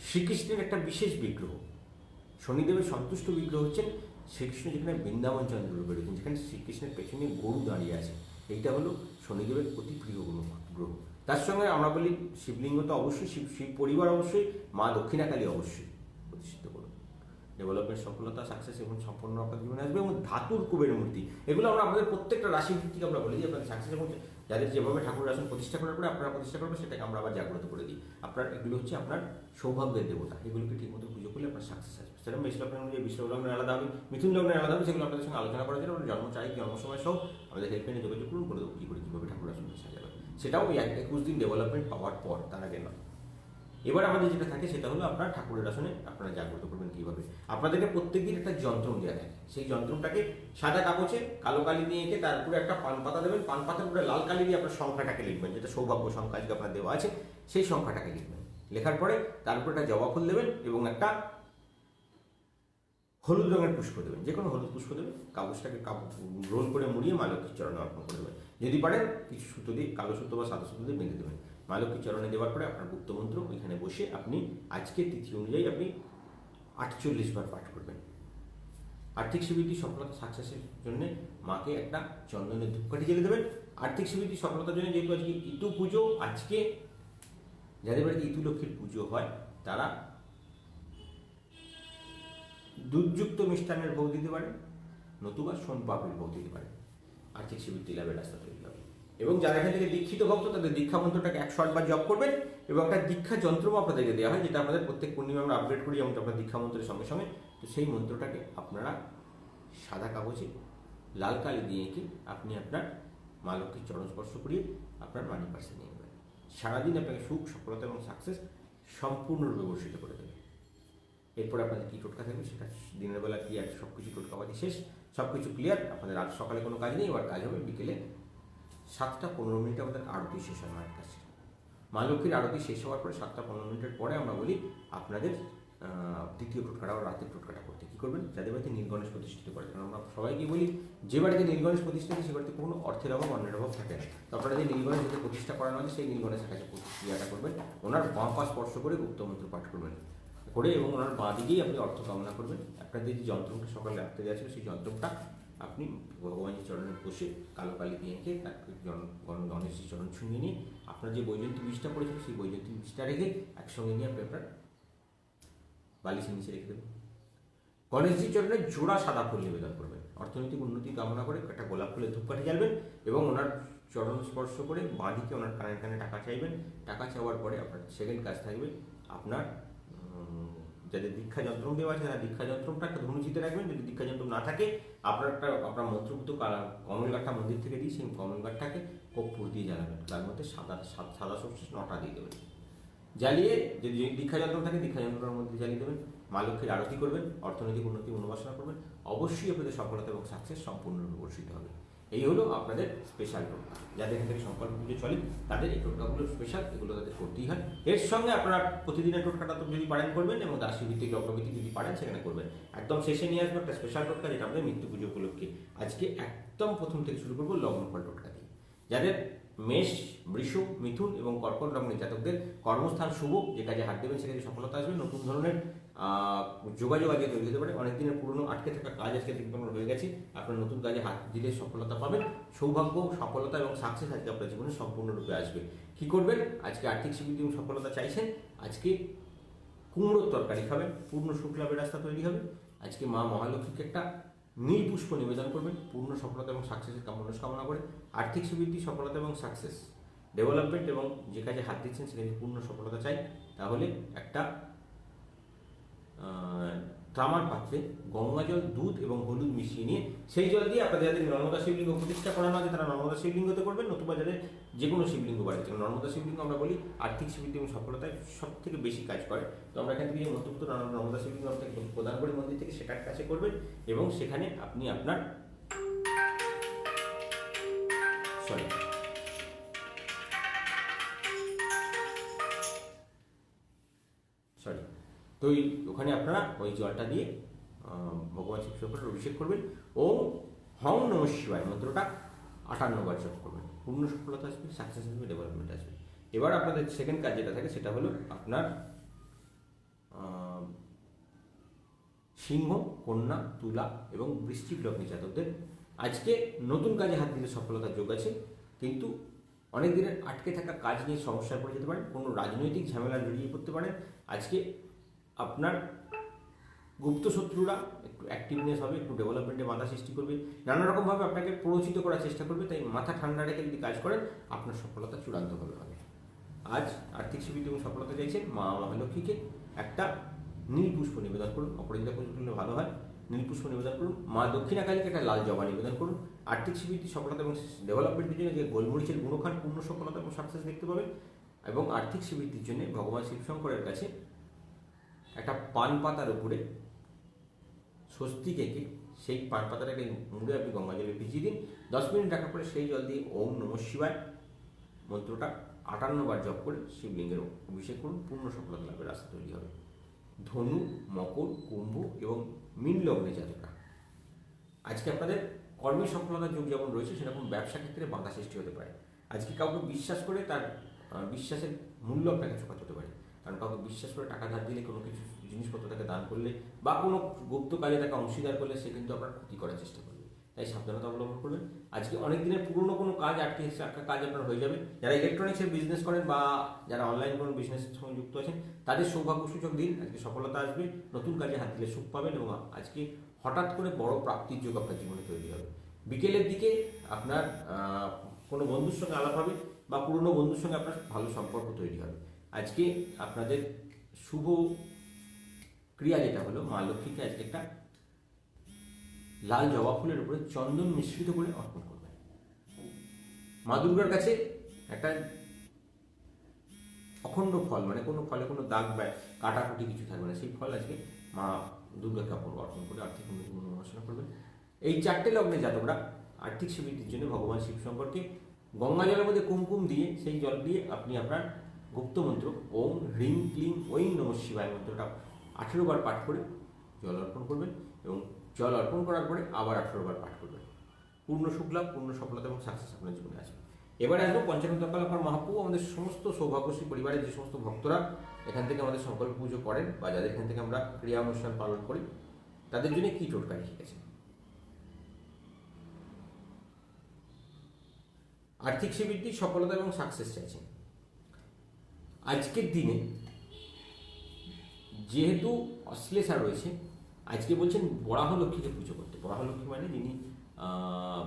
শ্রীকৃষ্ণের একটা বিশেষ বিগ্রহ, শনিদেবের সন্তুষ্ট বিগ্রহ হচ্ছেন শ্রীকৃষ্ণ, যেখানে বৃন্দাবন চন্দ্র রূপে রয়েছেন, যেখানে শ্রীকৃষ্ণের পেছনে গরু দাঁড়িয়ে আছে। এইটা হলো শনিদেবের অতি প্রিয় গ্রহ। তার সঙ্গে আমরা বলি শিবলিঙ্গ তো অবশ্যই, শিব পরিবার অবশ্যই, মা দক্ষিণাকালী অবশ্যই প্রতিষ্ঠিত করুন। ডেভেলপমেন্ট, সফলতা, সাকসেস এবং সম্পূর্ণ আপনার জীবনে আসবে। এবং ধাতুর কুবের মূর্তি, এগুলো আমরা আমাদের প্রত্যেকটা রাশি ভিত্তিক আমরা বলি যে আপনাদের সাকসেস এবং যাদের যেভাবে ঠাকুর আসন প্রতিষ্ঠা করার পরে আপনারা প্রতিষ্ঠা করবেন, সেটাকে আমরা আবার জাগ্রত করে দিই। আপনার এগুলো হচ্ছে আপনার সৌভাগ্যের দেবতা, এগুলোকে ঠিকমতো পুজো করলে আপনার সাকসেস আসবে। সেটা মেষ লগ্নের অনুযায়ী বিশ্ব লগ্নের আলাদা হবে, মিথুন লগ্নের আলাদা হবে, সেগুলো আপনাদের সঙ্গে আলোচনা করা যায়। আপনার জন্ম তারিখ, জন্ম সময় সহ আমাদের হেল্পলাইনে যোগাযোগ করুন, করে দেবো কী করে কীভাবে ঠাকুর আসন সাজাবে। সেটাও ওই 21 দিন ডেভেলপমেন্ট পাওয়ার পর, তার আগে নয়। এবার আমাদের যেটা থাকে সেটা হলো আপনার ঠাকুরের আসনে আপনারা জাগ্রত করবেন কীভাবে। আপনাদেরকে প্রত্যেকদিন একটা যন্ত্র দেওয়া থাকে, সেই যন্ত্রটাকে সাদা কাগজে কালো কালি দিয়ে এঁকে তার উপরে একটা পান পাতা দেবেন, পান পাতার উপরে লাল কালি দিয়ে আপনার সংখ্যাটাকে লিখবেন, যেটা সৌভাগ্য সংখ্যা আজকে আপনার দেওয়া আছে, সেই সংখ্যাটাকে লিখবেন। লেখার পরে তার উপরে একটা জবা ফুল দেবেন এবং একটা হলুদ রঙের পুষ্প দেবেন, যে কোনো হলুদ পুষ্প দেবেন। কাগজটাকে রোল করে মুড়িয়ে মা লক্ষ্মীর চরণে অর্পণ করে দেবেন। যদি পারেন কিছু সুতো দিয়ে, কালো সুতো বা সাদা সুতো দিয়ে বেঁধে দেবেন। মা লক্ষ্মীর চরণে দেওয়ার পরে আপনার গুপ্ত মন্ত্র ওইখানে বসে আপনি আজকে তিথি অনুযায়ী আপনি 48 বার পাঠ করবেন। আর্থিক সিবৃদ্ধি, সফলতা, সাকসেসের জন্য মাকে একটা চন্দনের ধূপকাঠি জ্বেলে দেবেন। আর্থিক সিবৃদ্ধি, সফলতার জন্য যেহেতু আজকে ইতু পুজো, আজকে যাদের বাড়িতে ইতু লক্ষ্মীর পুজো হয় তারা দুধযুক্ত মিষ্টান্নের ভোগ দিতে পারে, নতুবা সোনপাপড়ির ভোগ দিতে পারে। আর্থিক সিবৃদ্ধি লাভের রাস্তা তৈরি হবে। এবং যারা এখান থেকে দীক্ষিত ভক্ত, তাদের দীক্ষা মন্ত্রটাকে 108 বার জপ করবেন এবং একটা দীক্ষা যন্ত্রও আপনাদেরকে দেওয়া হয়, যেটা আমাদের প্রত্যেক পূর্ণিমা আমরা আপডেট করি, যেমন আপনার দীক্ষা মন্ত্রের সঙ্গে সঙ্গে। তো সেই মন্ত্রটাকে আপনারা সাদা কাগজে লাল কালি দিয়ে এঁকে আপনি আপনার মা লক্ষ্মীর চরণ স্পর্শ করিয়ে আপনার মানি পার্সে নিয়ে নেবেন। সারাদিন আপনাকে সুখ, সফলতা এবং সাকসেস সম্পূর্ণরূপে বর্ষিত করে দেবে। এরপরে আপনাদের কী টোটকা থাকবে সেটা দিনের বেলা ক্লিয়ার, সব কিছু টোটকাবাজি শেষ, সব কিছু ক্লিয়ার। আপনাদের আজ সকালে কোনো কাজ নেই, এবার কাজ হবে বিকেলে 7টা 15 মিনিটে আমাদের আরতি শেষ হয় মায়ের কাছে। মা লক্ষ্মীর আরতি শেষ হওয়ার পরে 7টা 15 মিনিটের পরে আমরা বলি আপনাদের দ্বিতীয় টোটকাটা বা রাতের টোটকাটা করতে। কী করবেন? যাদের বাড়িতে নীলগণেশ প্রতিষ্ঠিত করে, কারণ আমরা সবাইকে বলি যে বাড়িতে নীলগণেশ প্রতিষ্ঠিত সে বাড়িতে কোনো অর্থের অভাব, অন্যের অভাব থাকে না। তো আপনারা যে নীলগণেশ যাতে প্রতিষ্ঠা করানো হয় সেই নীলগণেশের কাছে ক্রিয়াটা করবেন, ওনার বাঁ পা স্পর্শ করে গুপ্তমন্ত্র পাঠ করবেন করে এবং ওনার বাঁ দিকেই আপনি অর্থ কামনা করবেন। আপনাদের যে যন্ত্রটা সকালে রাখতে দেওয়া ছিল সেই যন্ত্রটা আপনি ভগবানের চরণে বসে কালো কালি দিয়ে এঁকে তাকে গণেশের চরণ ছুঁয়ে নিয়ে আপনার যে বৈজয়ন্তী বীজটা পড়েছিল সেই বৈজয়ন্তী বীজটা রেখে একসঙ্গে নিয়ে আপনি আপনার বালিশের নিচে রেখে দেবেন। গণেশজির চরণে জোড়া সাদা ফুল নিবেদন করবেন, অর্থনৈতিক উন্নতি কামনা করে একটা গোলাপ ফুলের ধূপকাঠি জ্বালবেন এবং ওনার চরণ স্পর্শ করে বাঁ দিকে ওনার কানে কানে টাকা চাইবেন। টাকা চাওয়ার পরে আপনার সেকেন্ড কাজ থাকবে আপনার যাদের দীক্ষা যন্ত্র দেওয়া আছে তারা দীক্ষা যন্ত্রটা একটা ধনুচিতে রাখবেন। যদি দীক্ষা যন্ত্র না থাকে আপনার মন্ত্রভূত কমলগাঠটা মন্দির থেকে দিয়ে সেই কমলগাঠটাকে কর্পূর দিয়ে জ্বালাবেন, তার মধ্যে সাদা সর্ষে 9টা দিয়ে দেবেন। জ্বালিয়ে যদি দীক্ষা যন্ত্র থাকে দীক্ষা যন্ত্রের মধ্যে জ্বালিয়ে দেবেন। মা লক্ষ্মীর আরতি করবেন, অর্থনৈতিক উন্নতি অনুবাসনা করবেন। অবশ্যই আপনাদের সফলতা এবং সাকসেস সম্পূর্ণরূপে বর্ষিত হবে। এই হলো আপনাদের স্পেশাল টোটকা। যাদের এখান থেকে সংকল্প পুজো চলে তাদের এই টোটকাগুলো স্পেশাল, এগুলো তাদের করতেই হয়। এর সঙ্গে আপনারা প্রতিদিনের টোটকাটা তো যদি পারেন করবেন এবং রাশিভিত্তিক লগ্নভিত্তিক যদি পারেন সেখানে করবেন। একদম শেষে নিয়ে আসবো একটা স্পেশাল টোটকা, যেটা আমাদের মৃত্যু পুজো উপলক্ষে। আজকে একদম প্রথম থেকে শুরু করবো লগ্নফল টোটকা দিয়ে। যাদের মেষ, বৃষ, মিথুন এবং কর্কট লগ্নের জাতকদের কর্মস্থান শুভ, যে কাজে হাত দেবেন সে কাজে সফলতা আসবে। নতুন ধরনের যোগাযোগ আজকে তৈরি হতে পারে। অনেকদিনের পুরনো আটকে থাকা কাজ আজকে দেখবেন হয়ে গেছে। আপনার নতুন কাজে হাত দিলে সফলতা পাবেন। সৌভাগ্য, সফলতা এবং সাকসেস আজকে আপনার জীবনে সম্পূর্ণরূপে আসবে। কী করবেন? আজকে আর্থিক সিবৃদ্ধি এবং সফলতা চাইছেন, আজকে কুমড়োর তরকারি খাবেন, পূর্ণ সুখ লাভের রাস্তা তৈরি হবে। আজকে মা মহালক্ষ্মীকে একটা নীল পুষ্প নিবেদন করবেন, পূর্ণ সফলতা এবং সাকসেসের কামনা করে। আর্থিক সুবৃদ্ধি, সফলতা এবং সাকসেস, ডেভেলপমেন্ট এবং যে কাজে হাত দিচ্ছেন সেখানে পূর্ণ সফলতা চাই, তাহলে একটা তামার পাত্রে গঙ্গা জল, দুধ এবং হলুদ মিশিয়ে নিয়ে সেই জল দিয়ে আপনাদের যাদের নর্মদা শিবলিঙ্গ প্রতিষ্ঠা করানো আছে তারা নর্মদা শিবলিঙ্গতে করবেন, নতুবা যাদের যে কোনো শিবলিঙ্গ বাড়িতে। নর্মদা শিবলিঙ্গ আমরা বলি আর্থিক সিদ্ধি এবং সফলতায় সব থেকে বেশি কাজ করে। তো আমরা এখান থেকে যে মধ্যপ্ত নর্মদা শিবলিঙ্গ আপনাকে প্রদান করি মন্দির থেকে, সেটার কাছে করবেন এবং সেখানে আপনি আপনার তো ওখানে আপনারা ওই জলটা দিয়ে ভগবান শিব শঙ্করের অভিষেক করবেন। ওম হং নমঃ শিবায় মন্ত্রটা 58 বার জপ করবেন। পূর্ণ সফলতা আসবে, সাকসেস আসবে, ডেভেলপমেন্ট আসবে। এবার আপনাদের সেকেন্ড কাজ যেটা থাকে সেটা হলো আপনার সিংহ, কন্যা, তুলা এবং বৃশ্চিক লগ্নে জাতকদের আজকে নতুন কাজে হাত দিলে সফলতার যোগ আছে, কিন্তু অনেক দিনের আটকে থাকা কাজ নিয়ে সমস্যায় পড়ে যেতে পারেন, কোনো রাজনৈতিক ঝামেলা জড়িয়ে পড়তে পারেন। আজকে আপনার গুপ্ত শত্রুরা একটু অ্যাক্টিভনেস হবে, একটু ডেভেলপমেন্টে বাধা সৃষ্টি করবে, নানা রকমভাবে আপনাকে প্ররোচিত করার চেষ্টা করবে। তাই মাথা ঠান্ডা রেখে যদি কাজ করেন আপনার সফলতা চূড়ান্তভাবে হবে। আজ আর্থিক সিদ্ধি এবং সফলতা চাইছেন মা মহালক্ষ্মীকে একটা নীল পুষ্প নিবেদন করুন, অপরাজিতা পুষ্প করলে ভালো হয়। নীল পুষ্প নিবেদন করুন। মা দক্ষিণাকালীকে একটা লাল জবা নিবেদন করুন। আর্থিক সিদ্ধি, সফলতা এবং ডেভেলপমেন্টের জন্য যে গোলমরিচের গুণ খান, পূর্ণ সফলতা এবং সাকসেস দেখতে পাবেন। এবং আর্থিক সিদ্ধির জন্য ভগবান শিবশঙ্করের কাছে একটা পান পাতার উপরে স্বস্তিক এঁকে সেই পান পাতাটাকে মুড়ে আপনি গঙ্গা জলে ভিজিয়ে দিন। 10 মিনিট রাখার পরে সেই জল দিয়ে ওম নমঃ শিবায় মন্ত্রটা 58 বার জপ করে শিবলিঙ্গের অভিষেক করুন। পূর্ণ সফলতা লাভের রাস্তা তৈরি হবে। ধনু, মকর, কুম্ভ এবং মীন লগ্নে জাতকরা আজকে আপনাদের কর্মে সফলতার যোগ যেমন রয়েছে, সেরকম ব্যবসা ক্ষেত্রে বাধা সৃষ্টি হতে পারে। আজকে কাউকে বিশ্বাস করে তার বিশ্বাসের মূল্য আপনাকে চোখাতে হতে পারে। কারণ কাউকে বিশ্বাস করে টাকা ধার দিলে, কোনো কিছু জিনিসপত্র তাকে দান করলে বা কোনো গুপ্ত কাজে তাকে অংশীদার করলে সে কিন্তু আপনার ক্ষতি করার চেষ্টা করবে। তাই সাবধানতা অবলম্বন করবেন। আজকে অনেক দিনের পুরনো কোনো কাজ আটকে এসে একটা কাজ আপনার হয়ে যাবে। যারা ইলেকট্রনিক্সের বিজনেস করেন বা যারা অনলাইন কোনো বিজনেসের সঙ্গে যুক্ত আছেন তাদের সৌভাগ্যসূচক দিন। আজকে সফলতা আসবে, নতুন কাজে হাত দিলে সুখ পাবেন এবং আজকে হঠাৎ করে বড় প্রাপ্তির যোগ আপনার জীবনে তৈরি হবে। বিকেলের দিকে আপনার কোনো বন্ধুর সঙ্গে আলাপ হবে বা পুরনো বন্ধুর সঙ্গে আপনার ভালো সম্পর্ক তৈরি হবে। আজকে আপনাদের শুভ ক্রিয়া যেটা হলো, মা লক্ষ্মীকে আজকে একটা লাল জবা ফুলের উপরে চন্দন মিশ্রিত করে অর্পণ করবেন। মা দুর্গার কাছে একটা অখণ্ড ফল, মানে কোনো ফলে কোনো দাগ বা কাটাকুটি কিছু থাকবে না, সেই ফল আজকে মা দুর্গাকে অর্পণ করে আর্থিক উন্নতি অনুশোচনা করবেন। এই 4টে লগ্নে জাতকরা আর্থিক সিদ্ধির জন্য ভগবান শিবশঙ্করকে গঙ্গা জলের মধ্যে কুমকুম দিয়ে সেই জল দিয়ে আপনি আপনার গুপ্ত মন্ত্র ওম হ্রিং ক্লিং ঐং নমঃ শিবায় মন্ত্রটা 18 বার পাঠ করে জল অর্পণ করবেন এবং জল অর্পণ করার পরে আবার 18 বার পাঠ করবেন। পূর্ণ সুখ লাভ, পূর্ণ সফলতা এবং সাকসেস আপনার জীবনে আসবে। এবারে আসবো পঞ্চানন তৎকালাপার মহাপ্রভু। আমাদের সমস্ত সৌভাগ্যশ্রী পরিবারের যে সমস্ত ভক্তরা এখান থেকে আমাদের সংকল্প পুজো করেন বা যাদের এখান থেকে আমরা ক্রিয়া অনুষ্ঠান পালন করি, তাদের জন্য কি টোটকা লিখে গেছে। আর্থিক শ্রীবৃদ্ধি, সফলতা এবং সাকসেস চাইছেন। আজকের দিনে যেহেতু অশ্লেষা রয়েছে, আজকে বলছেন বরাহ লক্ষ্মীকে পুজো করতে। বরাহ লক্ষ্মী মানে যিনি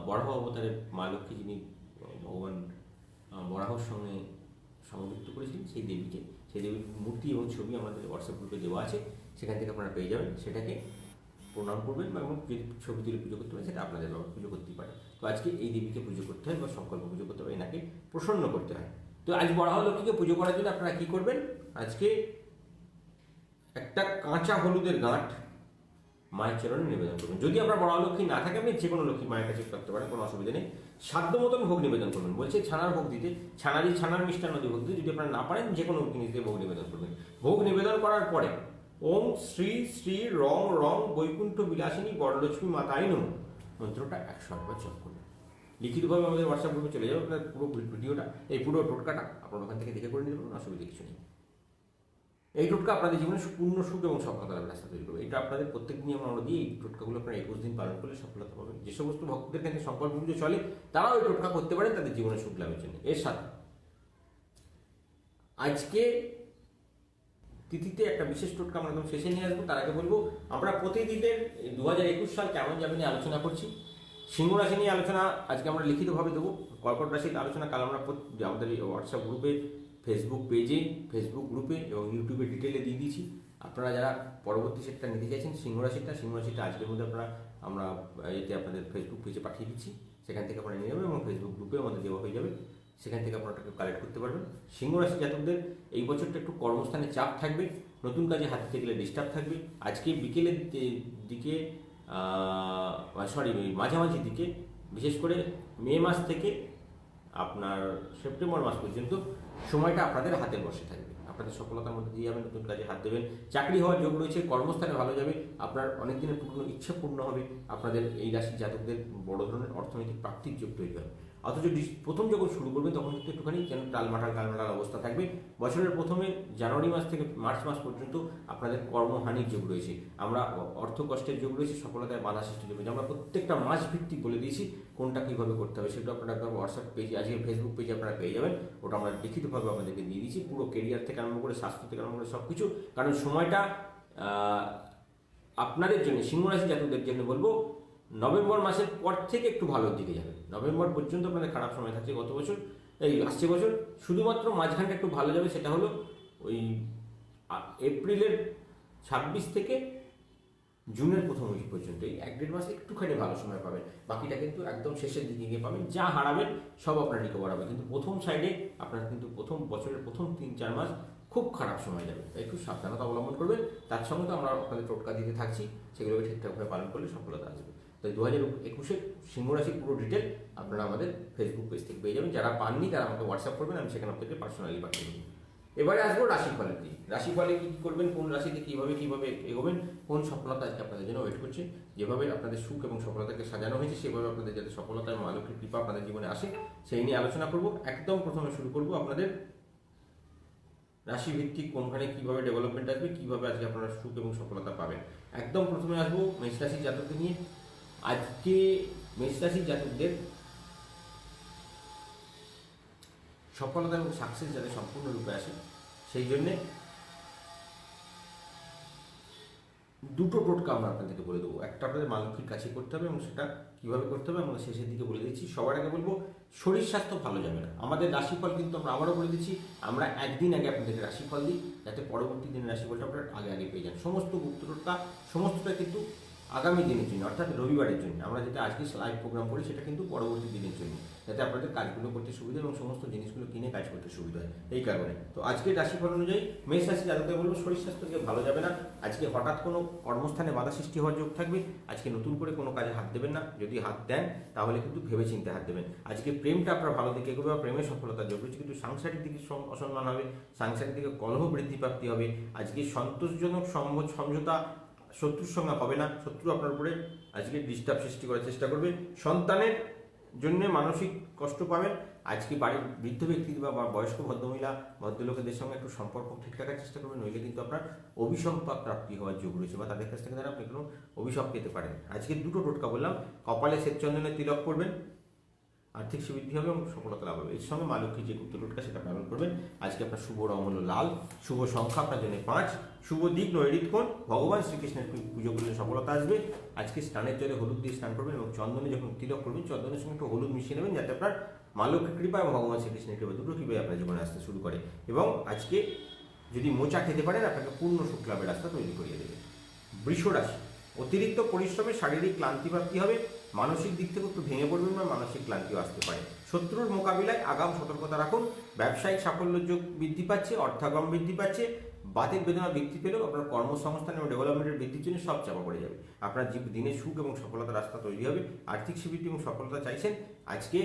বরাহ অবতারের মা লক্ষ্মী, যিনি ভগবান বরাহর সঙ্গে সংযুক্ত করেছিলেন সেই দেবীকে, সেই দেবীর মূর্তি এবং ছবি আমাদের হোয়াটসঅ্যাপ গ্রুপে দেওয়া আছে, সেখান থেকে আপনারা পেয়ে যাবেন। সেটাকে প্রণাম করবেন বা যদি ছবি তুলে পুজো করতে পারেন সেটা আপনাদের বাবা পুজো করতেই পারে। তো আজকে এই দেবীকে পুজো করতে হয় বা সংকল্প পুজো করতে হয়, এনাকে প্রসন্ন করতে হয়। তো আজ বরাহ লক্ষ্মীকে পুজো করার জন্য আপনারা কী করবেন, আজকে একটা কাঁচা হলুদের গাঁট মায়ের চরণে নিবেদন করবেন। যদি আপনার বড় লক্ষ্মী না থাকে আপনি যে কোনো লক্ষ্মী মায়ের কাছে করতে পারেন, কোনো অসুবিধা নেই। সাধ্য মতন ভোগ নিবেদন করবেন। বলছে ছানার ভোগ দিতে, ছানার মিষ্টান্ন দিয়ে ভোগ দিতে। যদি আপনারা না পারেন যে কোনো জিনিস দিয়ে ভোগ নিবেদন করবেন। ভোগ নিবেদন করার পরে ওম শ্রী শ্রী রং রং বৈকুণ্ঠ বিলাসিনী বরলক্ষ্মী মাতাই নমঃ মন্ত্রটা 108 বার জপ করবেন। লিখিতভাবে আমাদের হোয়াটসঅ্যাপ গ্রুপে চলে যাবে। আপনার পুরো ভিডিওটা, এই পুরো টোটকাটা আপনার ওখান থেকে দেখে করে নিতে পারবেন, অসুবিধা কিছু নেই। এই টোটকা আপনাদের জীবনে পূর্ণ সুখ এবং সফলতার রাস্তা তৈরি করবে। এটা আপনাদের প্রত্যেক দিনই আমরা দিই। এই টোটকাগুলো আপনারা 21 দিন পালন করলে সফলতা পাবেন। যে সমস্ত ভক্তদের কাছে সংকল্প পুজো চলে তারাও এই টোটকা করতে পারেন তাদের জীবনে সুখ লাভের জন্য। এর সাথে আজকে তিথিতে একটা বিশেষ টোটকা আমরা একদম শেষে নিয়ে আসবো। তার আগে বলবো আমরা প্রতিদিনের 2021 সাল কেমন যাবে নিয়ে আলোচনা করছি। সিংহ রাশি নিয়ে আলোচনা আজকে আমরা লিখিতভাবে দেবো। কর্কট রাশির আলোচনা কাল আমরা আমাদের এই হোয়াটসঅ্যাপ গ্রুপে, ফেসবুক পেজে, ফেসবুক গ্রুপে এবং ইউটিউবে ডিটেলে দিয়ে দিয়েছি। আপনারা যারা পরবর্তী সেটটা নিতে চাইছেন সিংহ রাশিটা আজকের মধ্যে আমরা এতে আপনাদের ফেসবুক পেজে পাঠিয়ে দিচ্ছি, সেখান থেকে আপনারা নিয়ে যাবেন এবং ফেসবুক গ্রুপে আমাদের দেওয়া হয়ে যাবে, সেখান থেকে আপনারা কালেক্ট করতে পারবেন। সিংহ রাশি জাতকদের এই বছরটা একটু কর্মস্থানে চাপ থাকবে, নতুন কাজে হাত দিতে গেলে ডিস্টার্ব থাকবে। আজকে বিকেলের দিকে মাঝামাঝি দিকে, বিশেষ করে মে মাস থেকে আপনার সেপ্টেম্বর মাস পর্যন্ত সময়টা আপনাদের হাতের বসে থাকবে, আপনাদের সফলতার মধ্যে দিয়ে যাবেন, নতুন কাজে হাত দেবেন, চাকরি হওয়ার যোগ রয়েছে, কর্মস্থানে ভালো যাবে, আপনার অনেক দিনের পুরনো ইচ্ছা পূর্ণ হবে, আপনাদের এই রাশির জাতকদের বড় ধরনের অর্থনৈতিক প্রাপ্তির যোগ তৈরি হবে। অথচ প্রথম যখন শুরু করবেন তখন কিন্তু একটুখানি যেন টালমাটাল অবস্থা থাকবে। বছরের প্রথমে জানুয়ারি মাস থেকে মার্চ মাস পর্যন্ত আপনাদের কর্মহানির যোগ রয়েছে, আমরা অর্থ কষ্টের যোগ রয়েছে, সফলতায় বাধা সৃষ্টি যোগ রয়েছে। আমরা প্রত্যেকটা মাস ভিত্তিক বলে দিয়েছি কোনটা কীভাবে করতে হবে, সেটা আপনারা একদম হোয়াটসঅ্যাপ পেজে, আজকে ফেসবুক পেজে আপনারা পেয়ে যাবেন, ওটা আমরা লিখিতভাবে আপনাদেরকে দিয়ে দিয়েছি, পুরো কেরিয়ার থেকে আরম্ভ করে স্বাস্থ্য থেকে আরম্ভ করে সব কিছু। কারণ সময়টা আপনাদের জন্য, সিংহ রাশি জাতকদের জন্য বলবো, নভেম্বর মাসের পর থেকে একটু ভালোর দিকে যাবে। নভেম্বর পর্যন্ত আপনাদের খারাপ সময় থাকছে গত বছর, আসছে বছর, শুধুমাত্র মাঝখানটা একটু ভালো যাবে, সেটা হলো ওই এপ্রিলের 26 থেকে জুনের প্রথম উইক পর্যন্ত, এই 1-1.5 মাস একটুখানি ভালো সময় পাবেন, বাকিটা কিন্তু একদম শেষের দিকে গিয়ে পাবেন। যা হারাবেন সব আপনার রিকভার হবে, কিন্তু প্রথম সাইডে আপনার কিন্তু বছরের প্রথম 3-4 মাস খুব খারাপ সময় যাবে, তাই একটু সাবধানতা অবলম্বন করবেন। তার সঙ্গে তো আমরা আপনাদের টোটকা দিতে থাকছি, সেগুলোকে ঠিকঠাকভাবে পালন করলে সফলতা আসবে। তাই 2021 সিংহ রাশির পুরো ডিটেল আপনারা আমাদের ফেসবুক পেজ থেকে পেয়ে যাবেন। যারা পাননি তারা আমাকে হোয়াটসঅ্যাপ করবেন, আমি সেখানে আপনাদেরকে পার্সোনালি পাঠিয়ে দেবো। এবারে আসবো রাশিফলের দিকে। রাশিফলে কী করবেন, কোন রাশিতে কীভাবে এগোবেন, কোন সফলতা আজকে আপনাদের জন্য ওয়েট করছে, যেভাবে আপনাদের সুখ এবং সফলতাকে সাজানো হয়েছে সেভাবে আপনাদের যাতে সফলতা এবং আলোকের কৃপা আপনাদের জীবনে আসে সেই নিয়ে আলোচনা করব। একদম প্রথমে শুরু করব আপনাদের রাশিভিত্তিক কোনখানে কীভাবে ডেভেলপমেন্ট আসবে, কীভাবে আজকে আপনারা সুখ এবং সফলতা পাবেন। একদম প্রথমে আসবো মেষ রাশির জাতকদের নিয়ে। আজকে মেষ রাশির জাতকদের সফলতা এবং সাকসেস যাতে সম্পূর্ণরূপে আসে সেই জন্যে দুটো টোটকা আমরা আপনাদেরকে বলে দেবো। একটা আপনাদের মা লক্ষ্মীর কাছে করতে হবে এবং সেটা কীভাবে করতে হবে আমরা শেষের দিকে বলে দিচ্ছি। সবার আগে বলবো শরীর স্বাস্থ্য ভালো যাবে না। আমাদের রাশিফল কিন্তু আমরা আবারও বলে দিচ্ছি, আমরা একদিন আগে আপনাদেরকে রাশিফল দিই যাতে পরবর্তী দিনের রাশিফলটা আপনারা আগে পেয়ে যান। সমস্ত গুপ্ত টোটকা সমস্তটা কিন্তু আগামী দিনের জন্য, অর্থাৎ রবিবারের জন্য। আমরা যেটা আজকে লাইভ প্রোগ্রাম করি সেটা কিন্তু পরবর্তী দিনের জন্য, যাতে আপনাদের কাজগুলো করতে সুবিধা এবং সমস্ত জিনিসগুলো কিনে কাজ করতে সুবিধা হয়, এই কারণে। তো আজকে রাশিফল অনুযায়ী মেষ রাশি জাতকদের বলবো শরীর স্বাস্থ্য থেকে ভালো যাবে না। আজকে হঠাৎ কোনো কর্মস্থানে বাধা সৃষ্টি হওয়ার যোগ থাকবে। আজকে নতুন করে কোনো কাজে হাত দেবেন না, যদি হাত দেন তাহলে কিন্তু ভেবে চিন্তে হাত দেবেন। আজকে প্রেমটা আপনার ভালো দিকে এগোবে বা প্রেমের সফলতার যোগ রয়েছে, কিন্তু সাংসারিক দিকে অসম্মান হবে, সাংসারিক দিকে কলহ বৃদ্ধি প্রাপ্তি হবে। আজকে সন্তোষজনক সমঝোতা শত্রুর সঙ্গে হবে না, শত্রু আপনার উপরে আজকে ডিস্টার্ব সৃষ্টি করার চেষ্টা করবে। সন্তানের জন্য মানসিক কষ্ট পাবেন। আজকে বাড়ির বৃদ্ধ ব্যক্তি বা বয়স্ক ভদ্রমহিলা ভদ্রলোকেদের সঙ্গে একটু সম্পর্ক ঠিক রাখার চেষ্টা করবেন, নইলে কিন্তু আপনার অভিসম্পাদ প্রাপ্তি হওয়ার যোগ রয়েছে বা তাদের কাছ থেকে তারা আপনি কোনো অভিশাপ পেতে পারেন। আজকে দুটো টোটকা বললাম, কপালে শ্বেতচন্দনের তিলক করবেন, আর্থিক সুবৃদ্ধি হবে এবং সফলতা লাভ হবে। এর সঙ্গে মা লক্ষ্মীর যে গুপ্ত টোটকা সেটা পালন করবেন। আজকে আপনার শুভ রং হলো লাল, শুভ সংখ্যা আপনার জন্য 5, শুভ দিক নৈরিত কোণ। ভগবান শ্রীকৃষ্ণের পুজো করলে সফলতা আসবে। আজকে স্নানের জলে হলুদ দিয়ে স্নান করবেন এবং চন্দনে যখন তিলক করবেন চন্দনের সঙ্গে একটু হলুদ মিশিয়ে নেবেন, যাতে আপনার মা লক্ষ্মীর কৃপা এবং ভগবান শ্রীকৃষ্ণের কৃপা দুটো কৃপাই আপনার জীবনে আসতে শুরু করে। এবং আজকে যদি মোচা খেতে পারেন আপনাকে পূর্ণ সুখ লাভের রাস্তা তৈরি করিয়ে দেবে। বৃষ রাশি, অতিরিক্ত পরিশ্রমে শারীরিক ক্লান্তিপ্রাপ্তি হবে, মানসিক দিক থেকে একটু ভেঙে পড়বেন বা মানসিক ক্লান্তিও আসতে পারে। শত্রুর মোকাবিলায় আগাম সতর্কতা রাখুন। ব্যবসায়িক সাফল্যের যোগ বৃদ্ধি পাচ্ছে, অর্থাগম বৃদ্ধি পাচ্ছে। বাতের বেদনা বৃদ্ধি পেলেও আপনার কর্মসংস্থান এবং ডেভেলপমেন্টের বৃদ্ধির জন্য সব চাপা পড়ে যাবে। আপনার দিনে সুখ এবং সফলতার রাস্তা তৈরি হবে। আর্থিক সুবৃদ্ধি এবং সফলতা চাইছেন, আজকে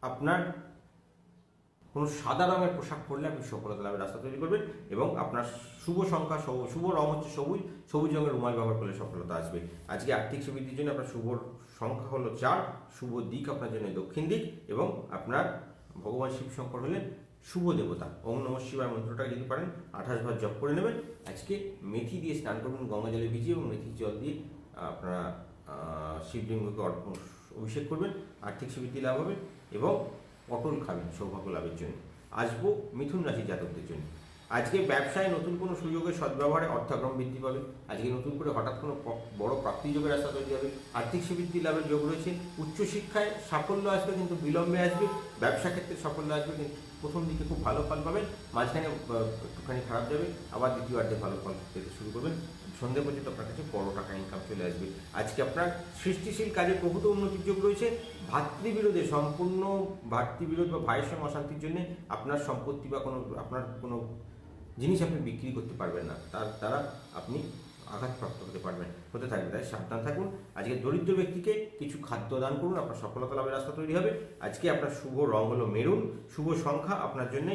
আপনার কোনো সাদা রঙের পোশাক পরলে আপনি সফলতা লাভের রাস্তা তৈরি করবেন। এবং আপনার শুভ সংখ্যা শুভ রং হচ্ছে সবুজ, সবুজ রঙের রুমাল ব্যবহার করলে সফলতা আসবে। আজকে আর্থিক সুবৃদ্ধির জন্য আপনার শুভ সংখ্যা হলো 4, শুভ দিক আপনার জন্য দক্ষিণ দিক এবং আপনার ভগবান শিব শঙ্কর হলেন শুভ দেবতা। ওম নমঃ শিবায় মন্ত্রটা যদি পারেন 28 বার জপ করে নেবেন। আজকে মেথি দিয়ে স্নান করবেন, গঙ্গা জলে ভিজিয়ে, এবং মেথির জল দিয়ে আপনারা শিবলিঙ্গকে অভিষেক করবেন, আর্থিক সুবৃদ্ধি লাভ হবে। এবং পটল খাবেন সৌভাগ্য লাভের জন্য। আসবো মিথুন রাশি জাতকদের জন্য। আজকে ব্যবসায় নতুন কোনো সুযোগের সদ্ব্যবহারে অর্থাগম বৃদ্ধি পাবে। আজকে নতুন করে হঠাৎ কোনো বড় প্রাপ্তি যোগের রাস্তা তৈরি হবে। আর্থিক স্বীকৃতি লাভের যোগ রয়েছে। উচ্চশিক্ষায় সাফল্য আসবে কিন্তু বিলম্বে আসবে। ব্যবসা ক্ষেত্রে সাফল্য আসবে কিন্তু প্রথম দিকে খুব ভালো ফল পাবেন, মাঝখানে একটুখানি খারাপ যাবে, আবার দ্বিতীয়ার্ধে ভালো ফল পেতে শুরু করবেন। সন্ধে পর্যন্ত আপনার কাছে বড় টাকা ইনকাম চলে আসবে। আজকে আপনার সৃষ্টিশীল কাজে প্রভূত উন্নতির যোগ রয়েছে। ভাতৃবিরোধে সম্পূর্ণ ভাতৃবিরোধ বা ভাইয়ের সঙ্গে অশান্তির জন্য আপনার সম্পত্তি বা আপনার কোনো জিনিস আপনি বিক্রি করতে পারবেন না, তার দ্বারা আপনি আঘাতপ্রাপ্ত হতে থাকবে। তাই সাবধান থাকুন। আজকে দরিদ্র ব্যক্তিকে কিছু খাদ্য দান করুন, আপনার সফলতা লাভের রাস্তা তৈরি হবে। আজকে আপনার শুভ রং হলো মেরুন, শুভ সংখ্যা আপনার জন্য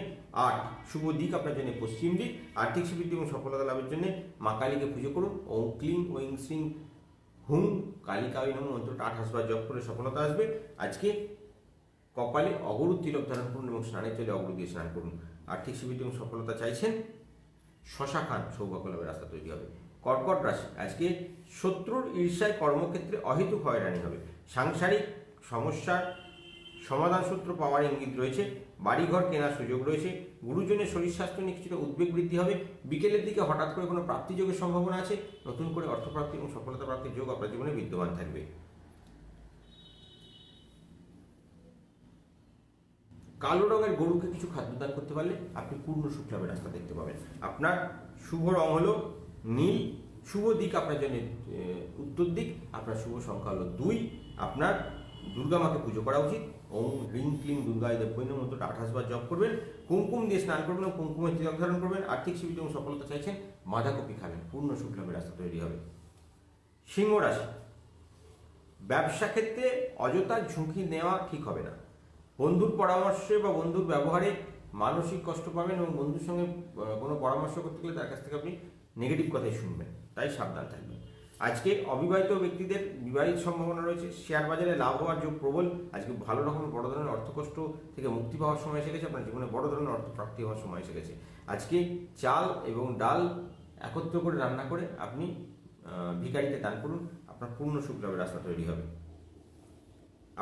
8, শুভ দিক আপনার জন্য পশ্চিম দিক। আর্থিক স্বীকৃতি এবং সফলতা লাভের জন্য মা কালীকে পুজো করুন। ওম ক্লিং ওং শ্রিং হুম কালিকাই নমঃ মন্ত্রটা 28 বার জপ করে সফলতা আসবে। আজকে কপালে অগরুর তিলক ধারণ করুন এবং স্নানের জলে অগরু দিয়ে স্নান করুন। আর্থিক স্বীকৃতি এবং সফলতা চাইছেন, শশা খান, সৌভাগ্য লাভের রাস্তা তৈরি হবে। কর্কট রাশি, আজকে শত্রুর ঈর্ষায় কর্মক্ষেত্রে অহেতুক হয়রানি হবে। সাংসারিক সমস্যার সমাধান সূত্র পাওয়ার ইঙ্গিত রয়েছে। বাড়িঘর কেনার সুযোগ রয়েছে। গুরুজনের শরীর স্বাস্থ্য নিয়ে কিছুটা উদ্বেগ বৃদ্ধি হবে। বিকেলের দিকে হঠাৎ করে কোনো প্রাপ্তি যোগের সম্ভাবনা আছে। নতুন করে অর্থপ্রাপ্তি এবং সফলতা প্রাপ্তির যোগ আপনার জীবনে বিদ্যমান থাকবে। কালো রঙের গরুকে কিছু খাদ্যদান করতে পারলে আপনি পূর্ণ সুখ লাভের রাস্তা দেখতে পাবেন। আপনার শুভ রং হলো নীল, শুভ দিক আপনার জন্য উত্তর দিক, আপনার শুভ সংখ্যা হলো 2। আপনার দুর্গা মাকে পুজো করা উচিত। ওম হ্রিং ক্লিং দুর্গায় দেবৈ নমঃ মন্ত্রটা 28 বার জপ করবেন। কুমকুম দিয়ে স্নান করবেন এবং কুমকুমের তিলক ধারণ করবেন। আর্থিক স্বীকৃতি এবং সফলতা চাইছেন, বাঁধাকপি খাবেন, পূর্ণ সুখ লাভের রাস্তা তৈরি হবে। সিংহ রাশি, ব্যবসা ক্ষেত্রে অযথা ঝুঁকি নেওয়া ঠিক হবে না। বন্ধুর পরামর্শে বা বন্ধুর ব্যবহারে মানসিক কষ্ট পাবেন এবং বন্ধুর সঙ্গে কোনো পরামর্শ করতে গেলে তার কাছ থেকে আপনি নেগেটিভ কথাই শুনবেন, তাই সাবধান থাকবেন। আজকে অবিবাহিত ব্যক্তিদের বিবাহিত সম্ভাবনা রয়েছে। শেয়ার বাজারে লাভ হওয়ার যোগ প্রবল। আজকে ভালো রকমের বড় ধরনের অর্থকষ্ট থেকে মুক্তি পাওয়ার সময় এসে গেছে। আপনার জীবনে বড় ধরনের অর্থ প্রাপ্তি হওয়ার সময় এসে গেছে। আজকে চাল এবং ডাল একত্র করে রান্না করে আপনি ভিখারিতে দান করুন, আপনার পূর্ণ সুখ লাভের রাস্তা তৈরি হবে।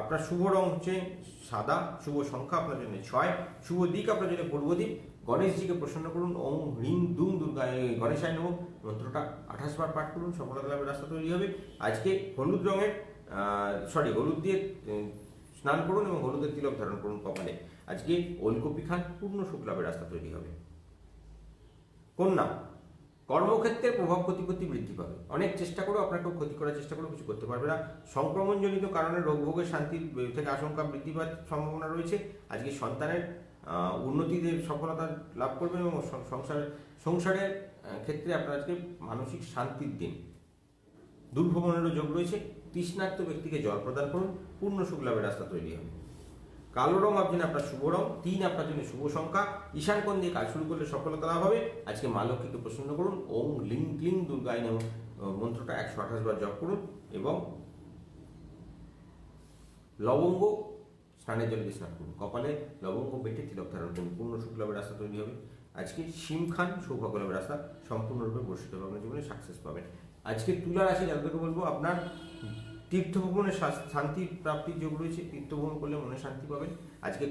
আপনার শুভ রং হচ্ছে সাদা, শুভ সংখ্যা আপনার জন্য 6, শুভ দিক আপনার জন্য পূর্ব দিক। গণেশজিকে প্রসন্ন করুন। ওম হ্রিং দুম দুর্গা গণেশায় নমঃ মন্ত্রটা 28 বার পাঠ করুন, সফলতা লাভের রাস্তা তৈরি হবে। আজকে হলুদ হলুদ দিয়ে স্নান করুন এবং হলুদের তিলক ধারণ করুন কপালে। আজকে ওলকপি খান, পূর্ণ সুখ লাভের রাস্তা তৈরি হবে। কন্যা, কর্মক্ষেত্রে প্রভাব প্রতিপত্তি বৃদ্ধি পাবে। অনেক চেষ্টা করেও আপনাকেও ক্ষতি করার চেষ্টা করেও কিছু করতে পারবে না। সংক্রমণজনিত কারণে রোগ ভোগের শান্তির থেকে আশঙ্কা বৃদ্ধি পাওয়ার সম্ভাবনা রয়েছে। আজকে সন্তানের উন্নতিতে সফলতা লাভ করবেন এবং সংসারের ক্ষেত্রে আপনার আজকে মানসিক শান্তির দিন। দুর্ভ্রমণেরও যোগ রয়েছে। তৃষ্ণার্ত ব্যক্তিকে জল প্রদান করুন, পূর্ণ সুখ লাভের রাস্তা তৈরি হবে। কালো রং আপনার শুভ রং, 3 আপনার জন্য শুভ সংখ্যা। ঈশান কোণ দিয়ে কাজ শুরু করলে সফলতা লাভ হবে। আজকে মা লক্ষ্মীকে প্রসন্ন করুন। ওম লিং ক্লিং দুর্গায় নমঃ মন্ত্রটা 128 বার জপ করুন এবং লবঙ্গ স্নানের জলে স্নান করুন, কপালে লবঙ্গ বেটে তিলক ধারণ করুন, পূর্ণ সুখ লাভের রাস্তা তৈরি হবে। আজকে শিম খান, সৌভাগ্য লাভের রাস্তা সম্পূর্ণরূপে বর্ষিত হবে, আপনার জীবনে সাকসেস পাবেন। আজকে তুলা রাশি যাদেরকে বলবো, আপনার তীর্থ ভ্রমণের শান্তি প্রাপ্তির যোগ রয়েছে। তীর্থ ভ্রমণ করলে মনে শান্তি পাবেন। আজকে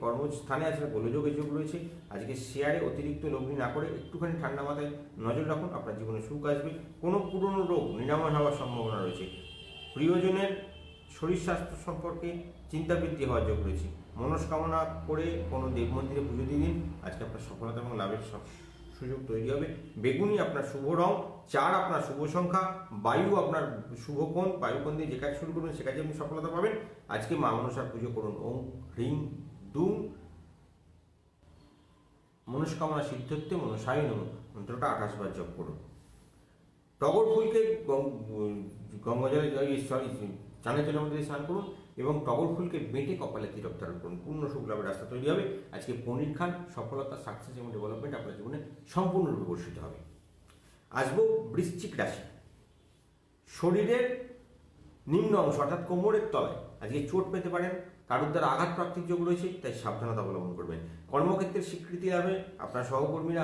কর্মস্থানে আজকে গোলযোগের যোগ রয়েছে। আজকে শেয়ারে অতিরিক্ত লগ্নি না করে একটুখানি ঠান্ডা মাথায় নজর রাখুন, আপনার জীবনে সুখ আসবে। কোনো পুরনো রোগ নিরাময় হওয়ার সম্ভাবনা রয়েছে। প্রিয়জনের শরীর স্বাস্থ্য সম্পর্কে চিন্তা বৃদ্ধি হওয়ার যোগ রয়েছে। মনস্কামনা করে কোনো দেব মন্দিরে পুজো দিয়ে দিন, আজকে আপনার সফলতা এবং লাভের সুযোগ তৈরি হবে। বেগুনি আপনার শুভ রং, 4 আপনার শুভ সংখ্যা। বায়ু আপনার শুভ কোণ, বায়ুকোণ দিয়ে যে কাজ শুরু করবেন সে কাজে আপনি সফলতা পাবেন। আজকে মা মনসার পুজো করুন। ওম হ্রিং দুম মনস্কামনা সিদ্ধার্থে মনসায় নমঃ মন্ত্রটা 28 বার জপ করুন। টগর ফুলকে গঙ্গা জলে চানের জলের মধ্যে স্নান করুন এবং টগর ফুলকে বেটে কপালে তিলক ধারণ করুন, পূর্ণ সুখ লাভের রাস্তা তৈরি হবে। আজকে পনির খান, সফলতা, সাকসেস এবং ডেভেলপমেন্ট আপনার জীবনে সম্পূর্ণরূপে বর্ষিত হবে। আসবো বৃশ্চিক রাশি। শরীরের নিম্ন অংশ অর্থাৎ কোমরের তলায় আজকে চোট পেতে পারেন, কারোর দ্বারা আঘাত প্রাপ্তির যোগ রয়েছে, তাই সাবধানতা অবলম্বন করবেন। কর্মক্ষেত্রের স্বীকৃতি লাভে আপনার সহকর্মীরা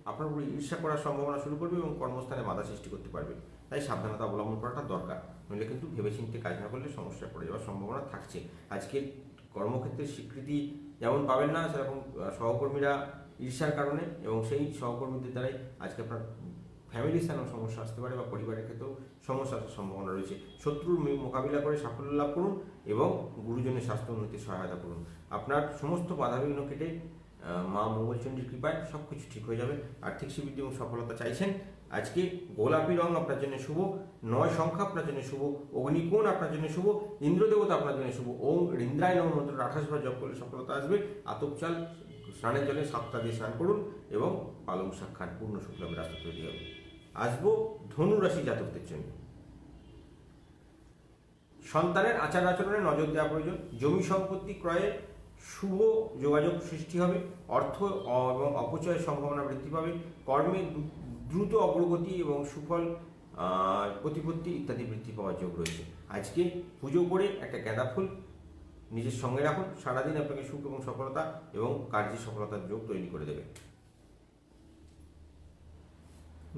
আপনার উপরে ঈর্ষা করার সম্ভাবনা শুরু করবে এবং কর্মস্থানে বাধা সৃষ্টি করতে পারবে, তাই সাবধানতা অবলম্বন করাটা দরকার। নইলে কিন্তু ভেবেচিন্তে কাজ না করলে সমস্যায় পড়ে যাওয়ার সম্ভাবনা থাকছে। আজকে কর্মক্ষেত্রের স্বীকৃতি যেমন পাবেন না, সেরকম সহকর্মীরা ঈর্ষার কারণে এবং সেই সহকর্মীদের দ্বারাই আজকে আপনার ফ্যামিলির স্থানেও সমস্যা আসতে পারে বা পরিবারের ক্ষেত্রেও সমস্যা আসার সম্ভাবনা রয়েছে। শত্রুর মোকাবিলা করে সাফল্য লাভ করুন এবং গুরুজনের স্বাস্থ্য উন্নতির সহায়তা করুন। আপনার সমস্ত বাধাবিঘ্ন কেটে মা মঙ্গলচণ্ডীর কৃপায় সব কিছু ঠিক হয়ে যাবে। আর্থিক শ্রীবৃদ্ধি এবং সফলতা চাইছেন, আজকে গোলাপি রং আপনার জন্য শুভ, 9 সংখ্যা আপনার জন্য শুভ, অগ্নিকোণ আপনার জন্য শুভ, ইন্দ্রদেবতা আপনার জন্য শুভ। ওম রিন্দ্রায় নমঃ মন্ত্রটা 28 বার জপ করলে সফলতা আসবে। আতপ চাল স্নানের জলে 7টা দিয়ে স্নান করুন এবং পালং শাক খান, পূর্ণ শুক্লাভের রাস্তা তৈরি হবে। আসবো ধনু রাশি জাতকদের জন্য। সন্তানের আচার আচরণে নজর দেওয়া প্রয়োজন। জমি সম্পত্তি ক্রয়ে শুভ যোগাযোগ সৃষ্টি হবে। অর্থ এবং অপচয়ের সম্ভাবনা বৃদ্ধি পাবে। কর্মে দ্রুত অগ্রগতি এবং সুফল প্রতিপত্তি ইত্যাদি বৃদ্ধি পাওয়ার যোগ রয়েছে। আজকে পুজো করে একটা গাঁদা ফুল নিজের সঙ্গে রাখুন, সারাদিন আপনাকে সুখ এবং সফলতা এবং কার্যে সফলতার যোগ তৈরি করে দেবে।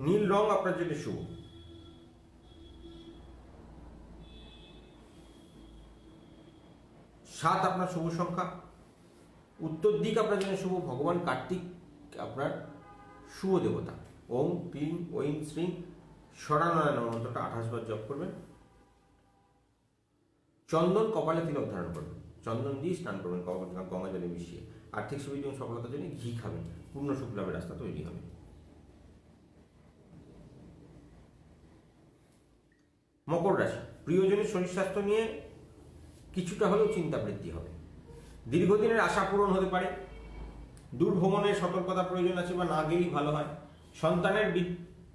নীল রং আপনার জন্য শুভ। 7 আপনার শুভ সংখ্যা। উত্তর দিক আপনার জন্য শুভ। ভগবান কার্তিক আপনার শুভ দেবতা। ওম ক্লিং ঐং শ্রীং স্বরানারায়ণ মন্ত্রটা 28 বার জপ করবেন। চন্দন কপালে তিলক ধারণ করবেন, চন্দন দিয়ে স্নান করবেন গঙ্গা জলে মিশিয়ে। আর্থিক সুবিধা এবং সফলতার জন্য ঘি খাবেন, পূর্ণ সুখ লাভের রাস্তা তৈরি হবে। মকর রাশি, প্রিয়জনের শরীর স্বাস্থ্য নিয়ে কিছুটা হলেও চিন্তা বৃদ্ধি হবে। দীর্ঘদিনের আশা পূরণ হতে পারে। দূর ভ্রমণের সতর্কতা প্রয়োজন আছে বা না গেলেই ভালো হয়। সন্তানের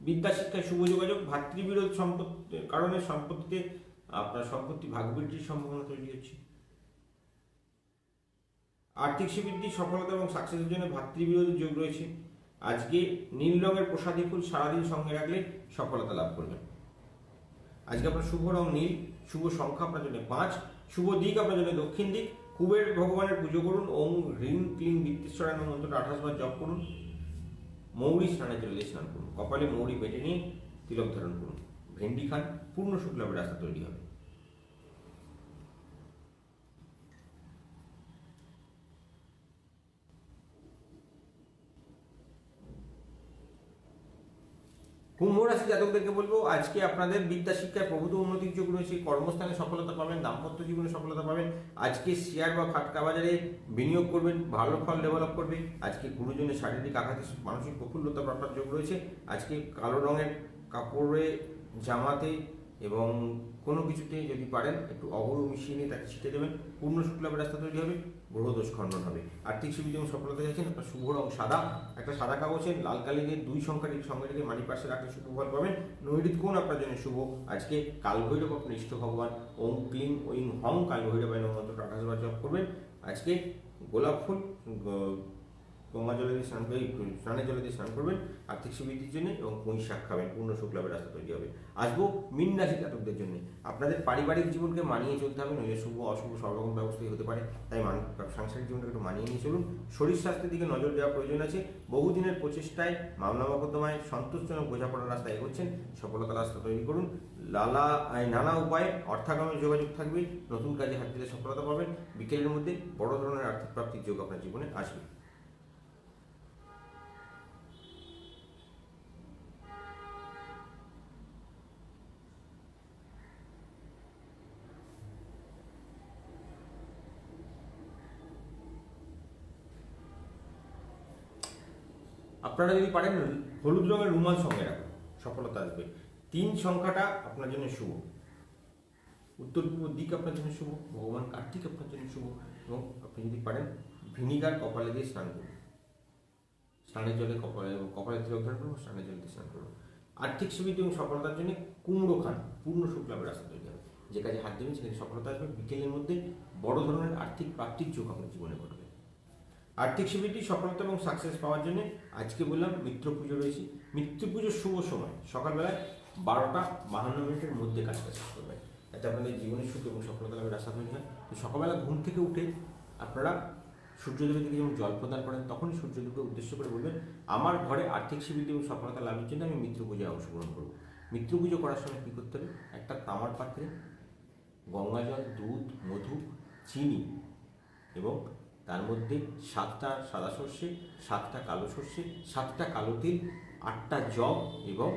বিদ্যা শিক্ষায় শুভ যোগাযোগ। ভাতৃবিরোধ সম্পত্তির কারণে সম্পত্তিতে আপনার সম্পত্তি ভাগ বৃদ্ধির সম্ভাবনা তৈরি হচ্ছে। আর্থিক শ্রীবৃদ্ধি, সফলতা এবং সাকসেসের জন্য ভাতৃবিরোধের যোগ রয়েছে। আজকে নীল রঙের প্রসাদী ফুল সারাদিন সঙ্গে রাখলে সফলতা লাভ করবেন। আজকে আপনার শুভ রং নীল, শুভ সংখ্যা আপনার জন্য 5, শুভ দিক আপনার জন্য দক্ষিণ দিক। কুবের ভগবানের পুজো করুন। ওম হ্রিং ক্লিং বিত্তেশ্বরায় মন্ত্রটা 28 বার জপ করুন। মৌরি স্নানের জলে স্নান করুন। কপালে মৌরি বেটে নিয়ে তিলক ধারণ করুন। ভেন্ডি খান, পূর্ণ সুখ লাভের রাস্তা তৈরি হবে। কুম্ভ রাশি জাতকদেরকে বলবো, আজকে আপনাদের বিদ্যা শিক্ষায় প্রভূত উন্নতির যোগ রয়েছে। কর্মস্থানে সফলতা পাবেন, দাম্পত্য জীবনে সফলতা পাবেন। আজকে শেয়ার বা খাটকা বাজারে বিনিয়োগ করবেন, ভালো ফল ডেভেলপ করবে। আজকে গুরুজনের শারীরিক আঘাতে মানসিক প্রফুল্লতা প্রাপ্তির যোগ রয়েছে। আজকে কালো রঙের কাপড়ে, জামাতে এবং কোনো কিছুতে যদি পারেন একটু অগরু মিশিয়ে নিয়ে তাকে ছিটে দেবেন, পূর্ণ শুক্লাভের রাস্তা তৈরি হবে, গ্রহদোষ খণ্ডন হবে। আর্থিক সুবিধা এবং সফলতা চাইছেন, আপনার শুভ রং সাদা। একটা সাদা কাগজে লাল কালির 2 সংখ্যাটির সঙ্গে রেখে মানি পাশে রাখলে শুভ ফল পাবেন। নৈরিত কোণ আপনার জন্য শুভ। আজকে কালভৈরব আপনার ইষ্ট ভগবান। ওম ক্লিং ঐং হং কালভৈরবায় নমঃ মন্ত্রটা 28 বার জপ করবেন। আজকে গোলাপ ফুল গঙ্গা জলে দিয়ে স্নানের জলে দিয়ে স্নান করবেন আর্থিক সুবৃদ্ধির জন্য এবং পুঁই শাক খাবেন, পূর্ণ সুখ লাভের রাস্তা তৈরি হবে। আসবো মীন রাশি জাতকদের জন্য। আপনাদের পারিবারিক জীবনকে মানিয়ে চলতে হবে, নইলে শুভ অশুভ সব রকম ব্যবস্থাই হতে পারে। তাই সাংসারিক জীবনটাকে একটু মানিয়ে নিয়ে চলুন। শরীর স্বাস্থ্যের দিকে নজর দেওয়া প্রয়োজন আছে। বহুদিনের প্রচেষ্টায় মামলা মোকদ্দমায় সন্তোষজনক বোঝাপড়ার রাস্তা এগোচ্ছেন, সফলতার রাস্তা তৈরি করুন। নানা উপায়ে অর্থাগমের যোগাযোগ থাকবে, নতুন কাজে হাত দিলে সফলতা পাবেন। বিকেলের মধ্যে বড় ধরনের আর্থিক প্রাপ্তির যোগ আপনার জীবনে আসবে। আপনারা যদি পারেন হলুদ রঙের রুমাল সঙ্গে রাখুন, সফলতা আসবে। 3 সংখ্যাটা আপনার জন্য শুভ। উত্তর পূর্ব দিক আপনার জন্য শুভ। ভগবান কার্তিক আপনার জন্য শুভ। এবং আপনি যদি পারেন ভিনিগার কপালে দিয়ে স্নান করুন। স্নানের জলে কপালে তিলক ধারণ করুন, স্নানের জলে দিয়ে স্নান করুন। আর্থিক সুবিধা এবং সফলতার জন্য কুমড়ো খান, পূর্ণ সুখ লাভের রাস্তা তৈরি হবে। যে কাজে হাত দেবেন সেখানে সফলতা আসবে। বিকেলের মধ্যে বড় ধরনের আর্থিক প্রাপ্তির যোগ আপনার জীবনে ঘটবে। আর্থিক সুবিধি, সফলতা এবং সাকসেস পাওয়ার জন্য আজকে বললাম মিত্র পুজো রয়েছে। মিত্র পুজোর শুভ সময় সকালবেলায় 12:52 মধ্যে কাজটা শেষ করবেন, যাতে আপনাদের জীবনের সুখ এবং সফলতা লাভের রাস্তা তৈরি হয়। তো সকালবেলা ঘুম থেকে উঠে আপনারা সূর্যদেবের দিকে যখন জল প্রদান করেন তখনই সূর্যদেবকে উদ্দেশ্য করে বলবেন, আমার ঘরে আর্থিক সুবিধা এবং সফলতা লাভের জন্য আমি মিত্র পূজায় অংশগ্রহণ করব। মিত্র পুজো করার সময় কী করতে হবে, একটা তামার পাত্রে গঙ্গা জল, দুধ, মধু, চিনি এবং তার মধ্যে 7টা সাদা সর্ষে, 7টা কালো সর্ষে, 7টা কালো তিল, 8টা জব এবং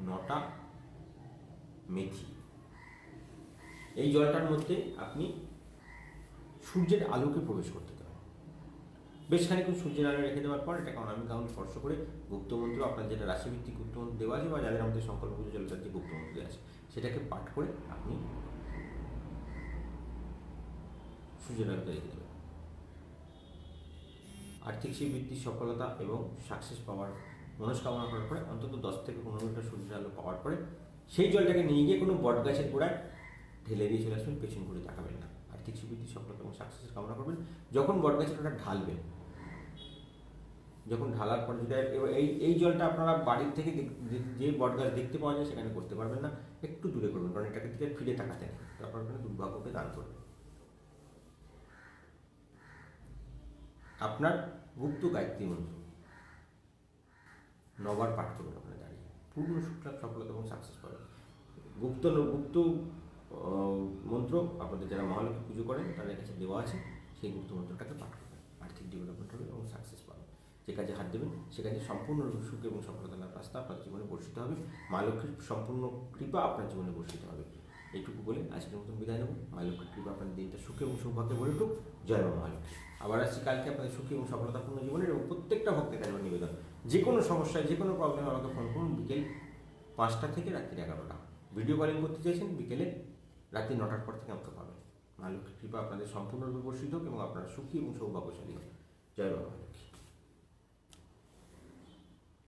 9টা মেথি। এই জলটার মধ্যে আপনি সূর্যের আলোকে প্রবেশ করতে দেবেন। বেশ খানিকক্ষণ সূর্যের আলো রেখে দেওয়ার পর এটাকে অনামিকা আঙুল স্পর্শ করে গুপ্তমন্ত্র, আপনার যেটা রাশিভিত্তিক গুপ্তমন্ত্র দেওয়া আছে বা যাদের আমাদের সংকল্প পুজো জলটার যে গুপ্তমন্ত্র আছে সেটাকে পাঠ করে আপনি সূর্যের আলোতে রেখে দেবেন। আর্থিক বৃদ্ধির সফলতা এবং সাকসেস পাওয়ার মনস্কামনা করার পরে অন্তত 10 থেকে 15 মিনিট সূর্যের আলো পাওয়ার পরে সেই জলটাকে নিয়ে গিয়ে কোনো বট গাছের গোড়ায় ঢেলে দিয়ে চলে আসবেন, পেছন ঘুরে তাকাবেন না। আর্থিক বৃদ্ধির সফলতা এবং সাকসেসের কামনা করবেন। যখন বট গাছের ওটা ঢালবেন, যখন ঢালার পর যেটা এই জলটা আপনারা বাড়ির থেকে যে বট গাছ দেখতে পাওয়া যায় সেখানে করতে পারবেন না, একটু দূরে করবেন, কারণ এটাকে দিকে ফিরে তাকাতে নেই, তারপর আপনার দুর্ভাগ্যকে দান করবেন। আপনার গুপ্ত গায়ত্রী মন্ত্র 9বার পাঠ করবেন আপনার দাঁড়িয়ে, পূর্ণ সুখলাভ সফলতা এবং সাকসেস পাবেন। গুপ্ত মন্ত্র আপনাদের যারা মহালক্ষ্মী পুজো করেন তাদের কাছে দেওয়া আছে, সেই গুপ্ত মন্ত্রটাকে পাঠ করবেন। আর্থিক ডেভেলপমেন্ট হবে এবং সাকসেস পাবেন। যে কাজে হাত দেবেন সে কাজে সম্পূর্ণ সুখ এবং সফলতা লাভ রাস্তা আপনার জীবনে বর্ষিত হবে। মা লক্ষ্মীর সম্পূর্ণ কৃপা আপনার জীবনে বর্ষিত হবে। এইটুকু বলে আজকের মতন বিদায় নেব। মা লক্ষ্মীর কৃপা আপনার দিনটা সুখে এবং সৌভাগ্যে ভরে উঠুক। জয় মা মহালক্ষ্মী। আবার আসছি কালকে আপনাদের সুখী এবং সফলতাপূর্ণ জীবনের এবং প্রত্যেকটা ভক্তের কাছে নিবেদন, যে কোনো সমস্যায় যে কোনো প্রবলেমে আমাকে ফোন করুন বিকেল 5টা থেকে রাত্রি 11টা। ভিডিও কলিং করতে চাইছেন বিকেলে রাত্রি 9টার পর থেকে আমাকে পাবেন। মা লক্ষ্মীর কৃপা আপনাদের সম্পূর্ণরূপে বর্ষিত হোক এবং আপনারা সুখী এবং সৌভাগ্যশালী হোক। জয় মা মহালক্ষ্মী।